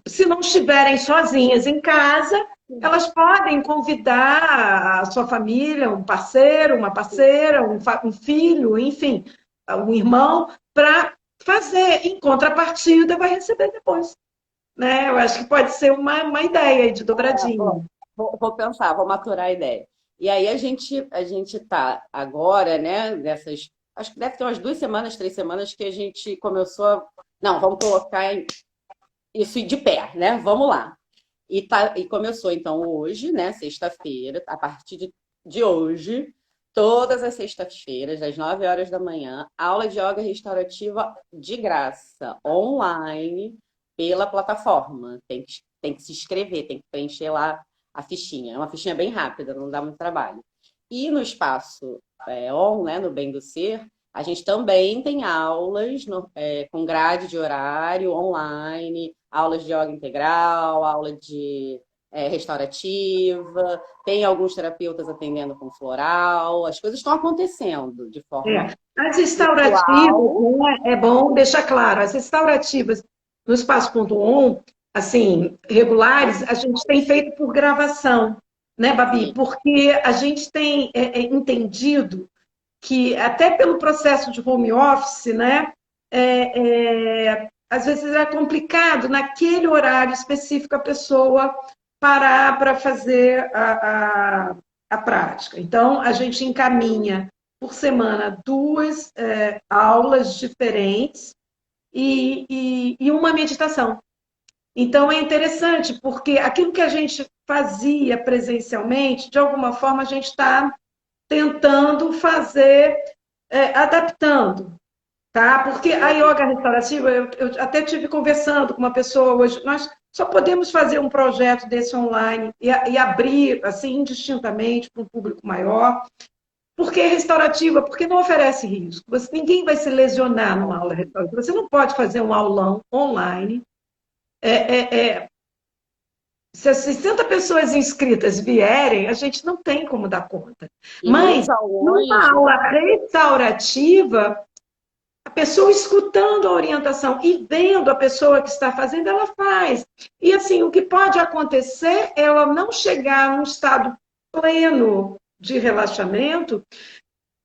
se não estiverem sozinhas em casa, elas podem convidar a sua família, um parceiro, uma parceira, um filho, enfim, um irmão, para fazer. Em contrapartida, vai receber depois. Né? Eu acho que pode ser uma ideia de dobradinha. Vou pensar, vou maturar a ideia. E aí a gente tá agora, né, acho que deve ter umas 2 semanas, 3 semanas que a gente começou não, vamos colocar isso de pé, né? Vamos lá. E começou então hoje, né, sexta-feira, a partir de hoje, todas as sextas-feiras, às 9 horas da manhã, aula de yoga restaurativa de graça, online, pela plataforma. Tem que se inscrever, tem que preencher lá a fichinha. É uma fichinha bem rápida, não dá muito trabalho. E no espaço né, no Bem do Ser, a gente também tem aulas com grade de horário online, aulas de yoga integral, aula de restaurativa, tem alguns terapeutas atendendo com floral, as coisas estão acontecendo de forma As restaurativas, né, é bom deixar claro, as restaurativas no Espaço.on, assim, regulares, a gente tem feito por gravação, né, Babi? Porque a gente tem entendido que até pelo processo de home office, né, às vezes é complicado naquele horário específico a pessoa parar para fazer a prática. Então, a gente encaminha por semana 2 aulas diferentes e uma meditação. Então, é interessante, porque aquilo que a gente fazia presencialmente, de alguma forma, a gente está tentando fazer, adaptando, tá? Porque a yoga restaurativa, eu até tive conversando com uma pessoa hoje, nós só podemos fazer um projeto desse online e abrir, assim, indistintamente para um público maior, porque é restaurativa, porque não oferece risco. Ninguém vai se lesionar numa aula restaurativa. Você não pode fazer um aulão online Se as 60 pessoas inscritas vierem, a gente não tem como dar conta. E Mas, muitos aulões, numa aula restaurativa, a pessoa escutando a orientação e vendo a pessoa que está fazendo, ela faz. E assim, o que pode acontecer é ela não chegar num estado pleno de relaxamento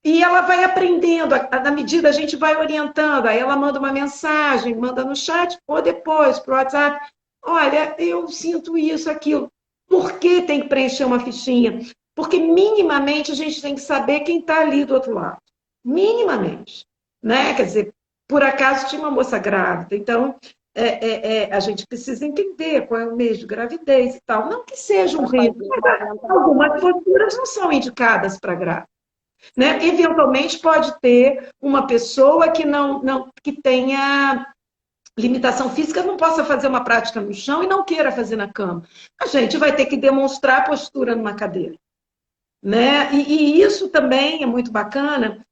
e ela vai aprendendo, na medida a gente vai orientando, aí ela manda uma mensagem, manda no chat ou depois para o WhatsApp. Olha, eu sinto isso, aquilo. Por que tem que preencher uma fichinha? Porque minimamente a gente tem que saber quem está ali do outro lado. Minimamente. Né? Quer dizer, por acaso tinha uma moça grávida, então a gente precisa entender qual é o mês de gravidez e tal. Não que seja um para risco, fazer uma mas algumas orientação. posturas não são indicadas para grávida. Né? Eventualmente pode ter uma pessoa que não que tenha limitação física, não possa fazer uma prática no chão e não queira fazer na cama. A gente vai ter que demonstrar a postura numa cadeira. Né? E isso também é muito bacana,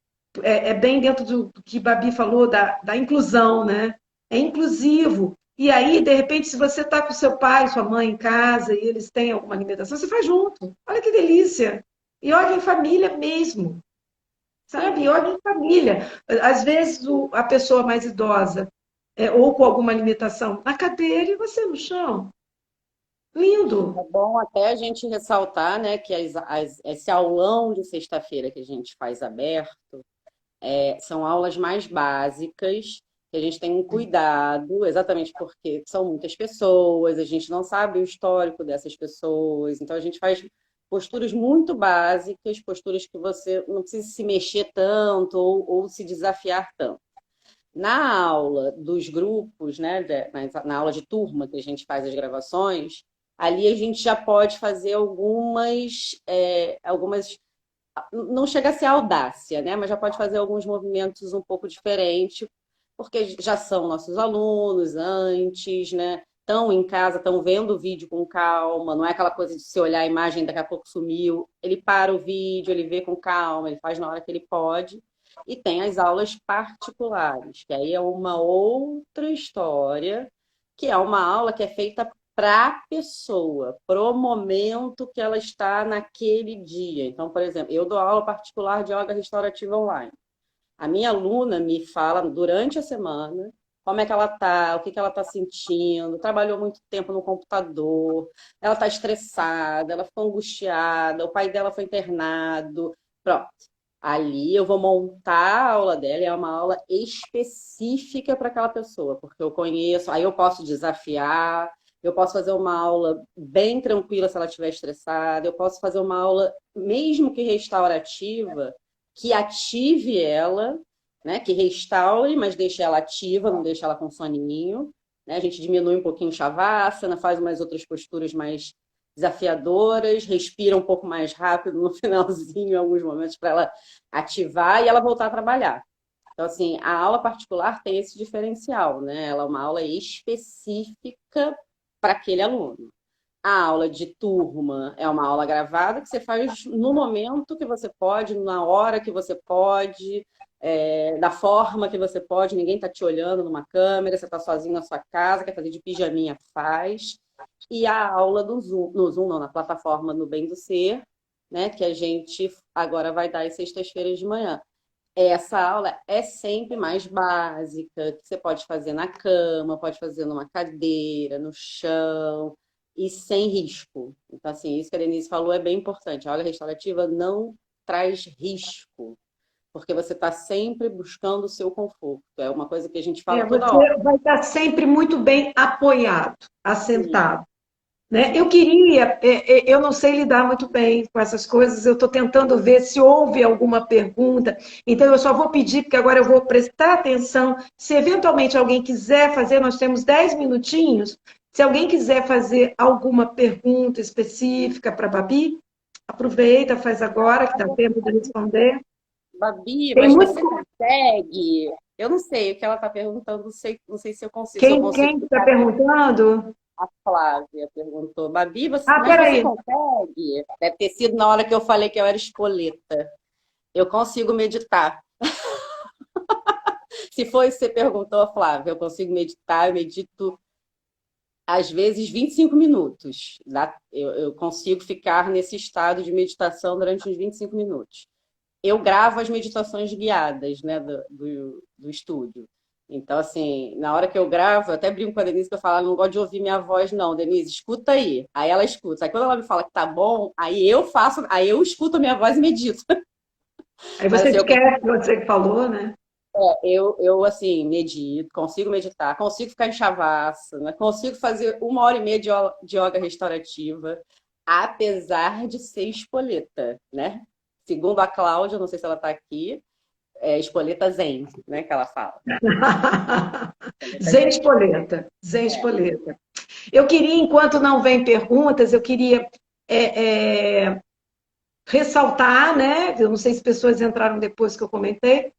bem dentro do que Babi falou, da inclusão, né? É inclusivo. E aí, de repente, se você está com seu pai, sua mãe em casa e eles têm alguma limitação, você faz junto. Olha que delícia. E olha em família mesmo. Sabe? Sim. Yoga em família. Às vezes a pessoa mais idosa ou com alguma limitação na cadeira e você no chão. Lindo. É bom até a gente ressaltar, né, que esse aulão de sexta-feira que a gente faz aberto são aulas mais básicas, que a gente tem um cuidado, exatamente porque são muitas pessoas, a gente não sabe o histórico dessas pessoas, então a gente faz posturas muito básicas, posturas que você não precisa se mexer tanto ou se desafiar tanto. Na aula dos grupos, né, na aula de turma que a gente faz as gravações, ali a gente já pode fazer algumas não chega a ser audácia, né? Mas já pode fazer alguns movimentos um pouco diferentes, porque já são nossos alunos antes, né? Estão em casa, estão vendo o vídeo com calma, não é aquela coisa de se olhar a imagem daqui a pouco sumiu. Ele para o vídeo, ele vê com calma, ele faz na hora que ele pode. E tem as aulas particulares, que aí é uma outra história, que é uma aula que é feita para a pessoa, pro momento que ela está naquele dia. Então, por exemplo, eu dou aula particular de yoga restaurativa online. A minha aluna me fala durante a semana como é que ela está, o que que ela está sentindo, trabalhou muito tempo no computador, ela está estressada, ela ficou angustiada, o pai dela foi internado. Pronto. Ali eu vou montar a aula dela, é uma aula específica para aquela pessoa, porque eu conheço, aí eu posso desafiar, eu posso fazer uma aula bem tranquila se ela estiver estressada, eu posso fazer uma aula, mesmo que restaurativa, que ative ela, né? Que restaure, mas deixe ela ativa, não deixe ela com soninho. Né? A gente diminui um pouquinho o shavasana, faz umas outras posturas mais desafiadoras, respira um pouco mais rápido no finalzinho, em alguns momentos, para ela ativar e ela voltar a trabalhar. Então, assim, a aula particular tem esse diferencial, né? Ela é uma aula específica para aquele aluno. A aula de turma é uma aula gravada que você faz no momento que você pode, na hora que você pode, da forma que você pode, ninguém está te olhando numa câmera, você está sozinho na sua casa, quer fazer de pijaminha, faz. E a aula do Zoom, no Zoom não, na plataforma no Bem do Ser, né, que a gente agora vai dar às sextas-feiras de manhã. Essa aula é sempre mais básica, que você pode fazer na cama, pode fazer numa cadeira, no chão, e sem risco. Então, assim, isso que a Denise falou é bem importante. A yoga restaurativa não traz risco, porque você está sempre buscando o seu conforto. É uma coisa que a gente fala toda hora. Você vai estar sempre muito bem apoiado, Sim, assentado. Né? Eu queria, eu não sei lidar muito bem com essas coisas, eu estou tentando ver se houve alguma pergunta, então eu só vou pedir, porque agora eu vou prestar atenção, se eventualmente alguém quiser fazer, nós temos 10 minutinhos, se alguém quiser fazer alguma pergunta específica para a Babi, aproveita, faz agora, que dá tempo de responder. Babi, Tem mas muito... você consegue? Eu não sei o que ela está perguntando, não sei se eu consigo, se eu consigo Quem está ficar. perguntando? A Flávia perguntou, Babi, Ah, mas você peraí. consegue? Deve ter sido na hora que eu falei que eu era espoleta. Eu consigo meditar. Se foi isso que você perguntou, Flávia, eu consigo meditar, eu medito às vezes 25 minutos. Eu consigo ficar nesse estado de meditação durante uns 25 minutos. Eu gravo as meditações guiadas, né, do estúdio. Então, assim, na hora que eu gravo, eu até brinco com a Denise que eu falo, não gosto de ouvir minha voz, não, Denise, escuta aí. Aí ela escuta. Aí quando ela me fala que tá bom, aí eu escuto a minha voz e medito. Aí Mas você assim, esquece o que você falou, né? eu assim, medito, consigo meditar, consigo ficar em shavasana, consigo fazer 1 hora e meia de yoga restaurativa, apesar de ser espoleta, né? Segundo a Cláudia, não sei se ela está aqui, é espoleta zen, né, que ela fala. Zen Espoleta, Zen Espoleta. Eu queria, enquanto não vem perguntas, eu queria ressaltar, né? Eu não sei se pessoas entraram depois que eu comentei,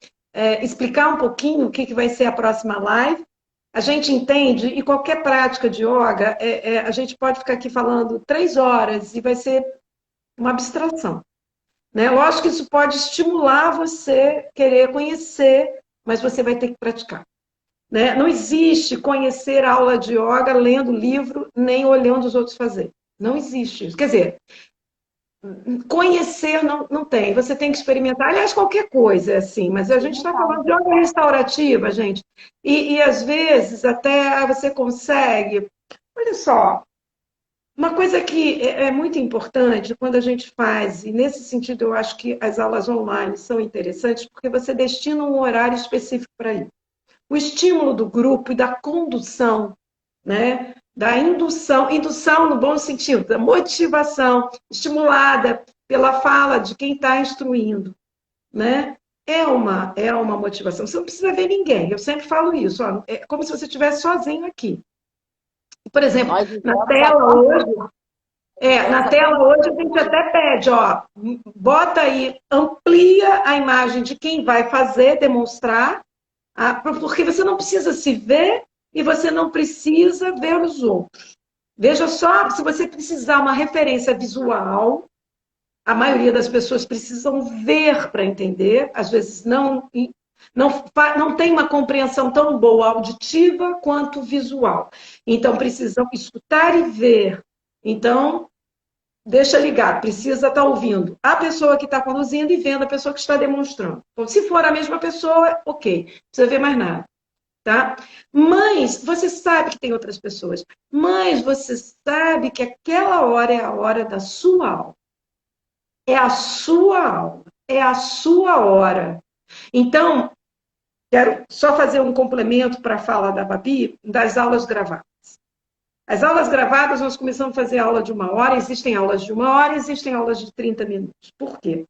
explicar um pouquinho o que vai ser a próxima live. A gente entende, e qualquer prática de yoga, a gente pode ficar aqui falando 3 horas e vai ser uma abstração. Né? Lógico que isso pode estimular você querer conhecer, mas você vai ter que praticar. Né? Não existe conhecer a aula de yoga lendo livro, nem olhando os outros fazer. Não existe isso. Quer dizer, conhecer não tem, você tem que experimentar. Aliás, qualquer coisa é assim, mas a gente está falando de yoga restaurativa, gente. E às vezes até você consegue. Olha só, uma coisa que é muito importante quando a gente faz, e nesse sentido eu acho que as aulas online são interessantes, porque você destina um horário específico para isso. O estímulo do grupo e da condução, né? Da indução no bom sentido, da motivação estimulada pela fala de quem está instruindo, né? É uma motivação. Você não precisa ver ninguém. Eu sempre falo isso. Ó, é como se você estivesse sozinho aqui. Por exemplo, na tela hoje a gente até pede, ó, bota aí, amplia a imagem de quem vai fazer, demonstrar, porque você não precisa se ver e você não precisa ver os outros. Veja só, se você precisar uma referência visual, a maioria das pessoas precisam ver para entender, às vezes não tem uma compreensão tão boa auditiva quanto visual. Então, precisam escutar e ver. Então, deixa ligado, precisa estar ouvindo a pessoa que está conduzindo e vendo a pessoa que está demonstrando. Então, se for a mesma pessoa, ok, não precisa ver mais nada. Tá? Mas você sabe que tem outras pessoas. Mas você sabe que aquela hora é a hora da sua aula. É a sua aula. É a sua hora. Então, quero só fazer um complemento para a fala da Babi das aulas gravadas. As aulas gravadas, nós começamos a fazer aula de 1 hora, existem aulas de 1 hora, existem aulas de 30 minutos. Por quê?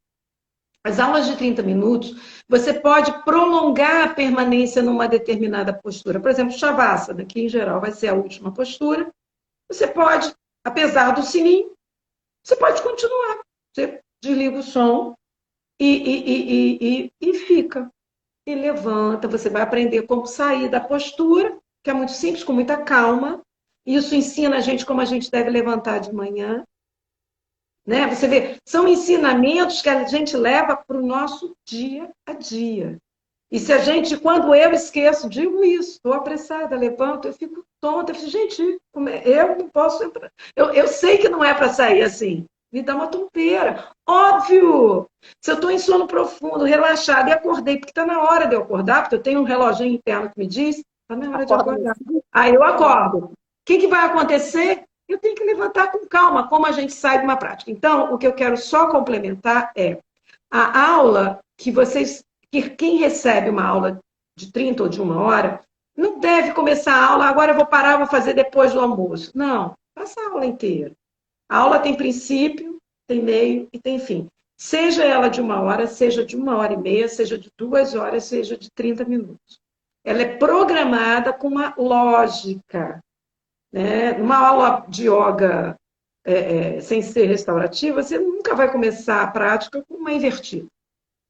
As aulas de 30 minutos, você pode prolongar a permanência numa determinada postura. Por exemplo, Shavasana, que em geral vai ser a última postura. Você pode, apesar do sininho, você pode continuar. Você desliga o som e fica. E levanta, você vai aprender como sair da postura, que é muito simples, com muita calma. Isso ensina a gente como a gente deve levantar de manhã. Né? Você vê, são ensinamentos que a gente leva para o nosso dia a dia. E se a gente, quando eu esqueço, digo isso, estou apressada, levanto, eu fico tonta, eu fico, gente, eu não posso entrar. Eu sei que não é para sair assim, me dá uma tonteira. Óbvio! Se eu estou em sono profundo, relaxada, e acordei, porque está na hora de eu acordar, porque eu tenho um reloginho interno que me diz, está na hora de acordar. Aí eu acordo. O que vai acontecer? Eu tenho que levantar com calma, como a gente sai de uma prática. Então, o que eu quero só complementar é a aula que quem recebe uma aula de 30 ou de 1 hora, não deve começar a aula, agora eu vou parar, vou fazer depois do almoço. Não, faça a aula inteira. A aula tem princípio, tem meio e tem fim. Seja ela de 1 hora, seja de 1 hora e meia, seja de 2 horas, seja de 30 minutos. Ela é programada com uma lógica. Né? Numa aula de yoga sem ser restaurativa, você nunca vai começar a prática com uma invertida.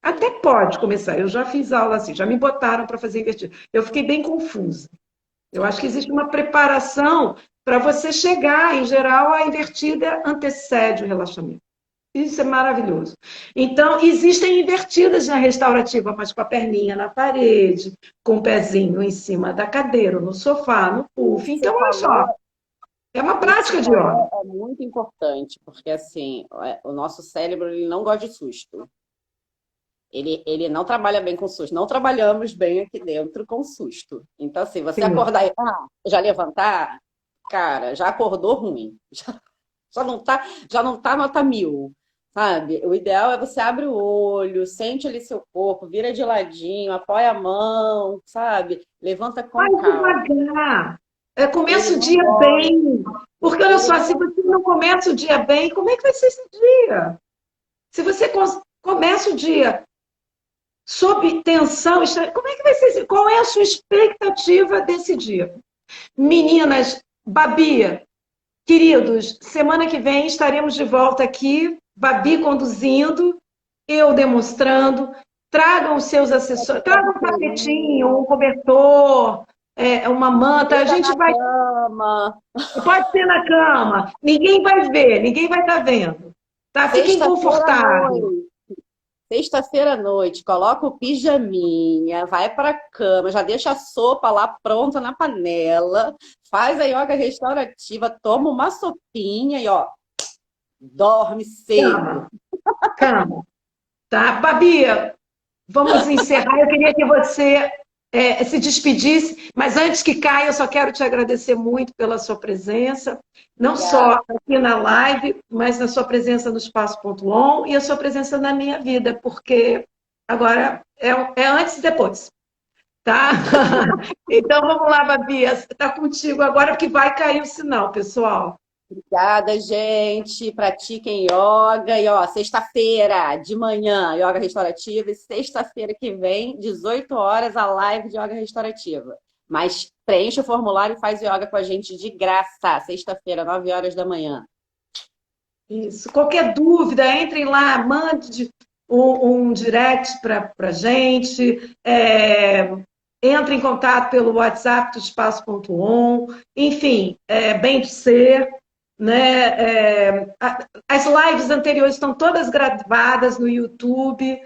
Até pode começar, eu já fiz aula assim, já me botaram para fazer invertida. Eu fiquei bem confusa. Eu acho que existe uma preparação para você chegar, em geral, a invertida antecede o relaxamento. Isso é maravilhoso. Então, existem invertidas na restaurativa, mas com a perninha na parede, com o pezinho em cima da cadeira, no sofá, no puff. Então, olha só. É uma Isso prática de yoga. é muito importante, porque assim, o nosso cérebro ele não gosta de susto. Ele não trabalha bem com susto. Não trabalhamos bem aqui dentro com susto. Então, assim, você Sim. acordar e já levantar, cara, já acordou ruim. Já não tá nota 1000, sabe? O ideal é você abre o olho, sente ali seu corpo, vira de ladinho, apoia a mão, sabe? Levanta com Vai calma. devagar. Ele Começa o não dia gosta, bem. Porque, olha ele só, se não. você não começa o dia bem, como é que vai ser esse dia? Se você começa o dia sob tensão, como é que vai ser esse? Qual é a sua expectativa desse dia? Meninas, Babi, queridos, semana que vem estaremos de volta aqui, Babi conduzindo, eu demonstrando. Tragam os seus acessórios, tragam um tapetinho, um cobertor, uma manta. A Deita gente na vai. cama. Pode ser na cama, ninguém vai ver, ninguém vai estar vendo. Tá? Fiquem Sexta-feira à confortáveis. noite. Sexta-feira à noite, coloca o pijaminha, vai pra cama, já deixa a sopa lá pronta na panela, faz a yoga restaurativa, toma uma sopinha e ó, dorme cedo. Cama, cama. Tá? Babi, vamos encerrar. Eu queria que você se despedisse, mas antes que caia, eu só quero te agradecer muito pela sua presença, não só Obrigada. aqui na live, mas na sua presença no Espaço.on e a sua presença na minha vida, porque agora é antes e depois, tá? Então vamos lá, Babi, está contigo agora, porque vai cair o sinal, pessoal. Obrigada, gente. Pratiquem yoga. E ó, sexta-feira de manhã, yoga restaurativa. E sexta-feira que vem, 18 horas, a live de yoga restaurativa. Mas preencha o formulário e faz yoga com a gente de graça. Sexta-feira, 9 horas da manhã. Isso. Qualquer dúvida, entrem lá, mande um direct para a gente. Entre em contato pelo WhatsApp do Espaço.on. Enfim, bem de ser. Né? As lives anteriores estão todas gravadas no YouTube.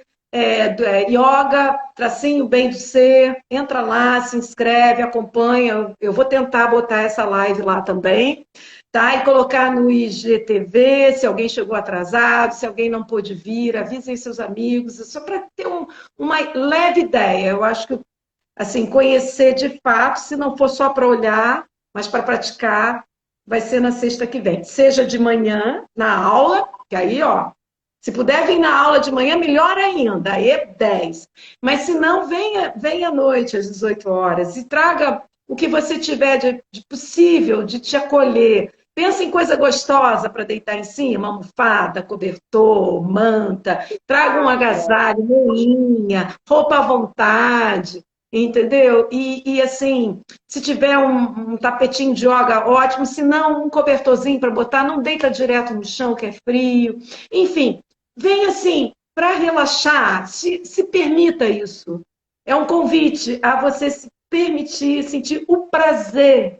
Yoga, tracinho bem do ser. Entra lá, se inscreve, acompanha. Eu vou tentar botar essa live lá também. Tá? E colocar no IGTV, se alguém chegou atrasado, se alguém não pôde vir, avisem seus amigos, só para ter uma leve ideia. Eu acho que, assim, conhecer de fato, se não for só para olhar, mas para praticar, vai ser na sexta que vem. Seja de manhã, na aula, que aí, ó, se puder vir na aula de manhã, melhor ainda, aí é 10. Mas se não, venha à noite, às 18 horas, e traga o que você tiver de possível de te acolher. Pensa em coisa gostosa para deitar em cima, almofada, cobertor, manta. Traga um agasalho, moinha, roupa à vontade, entendeu? Assim, se tiver um tapetinho de yoga, ótimo. Se não, um cobertorzinho para botar, não deita direto no chão, que é frio. Enfim, vem assim, para relaxar, se permita isso. É um convite a você se permitir sentir o prazer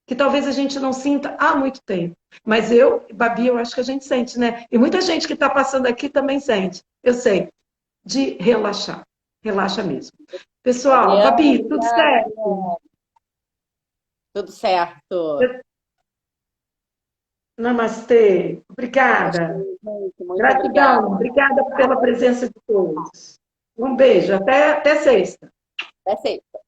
que talvez a gente não sinta há muito tempo. Mas Babi, eu acho que a gente sente, né? E muita gente que está passando aqui também sente. Eu sei, de relaxar. Relaxa mesmo. Pessoal, Adriana, Babi, tudo obrigada. certo? Tudo certo. Namastê. Namastê, Obrigada. gente. Muito obrigada. Gratidão. Obrigada pela presença de todos. Um beijo. Até sexta. Até sexta.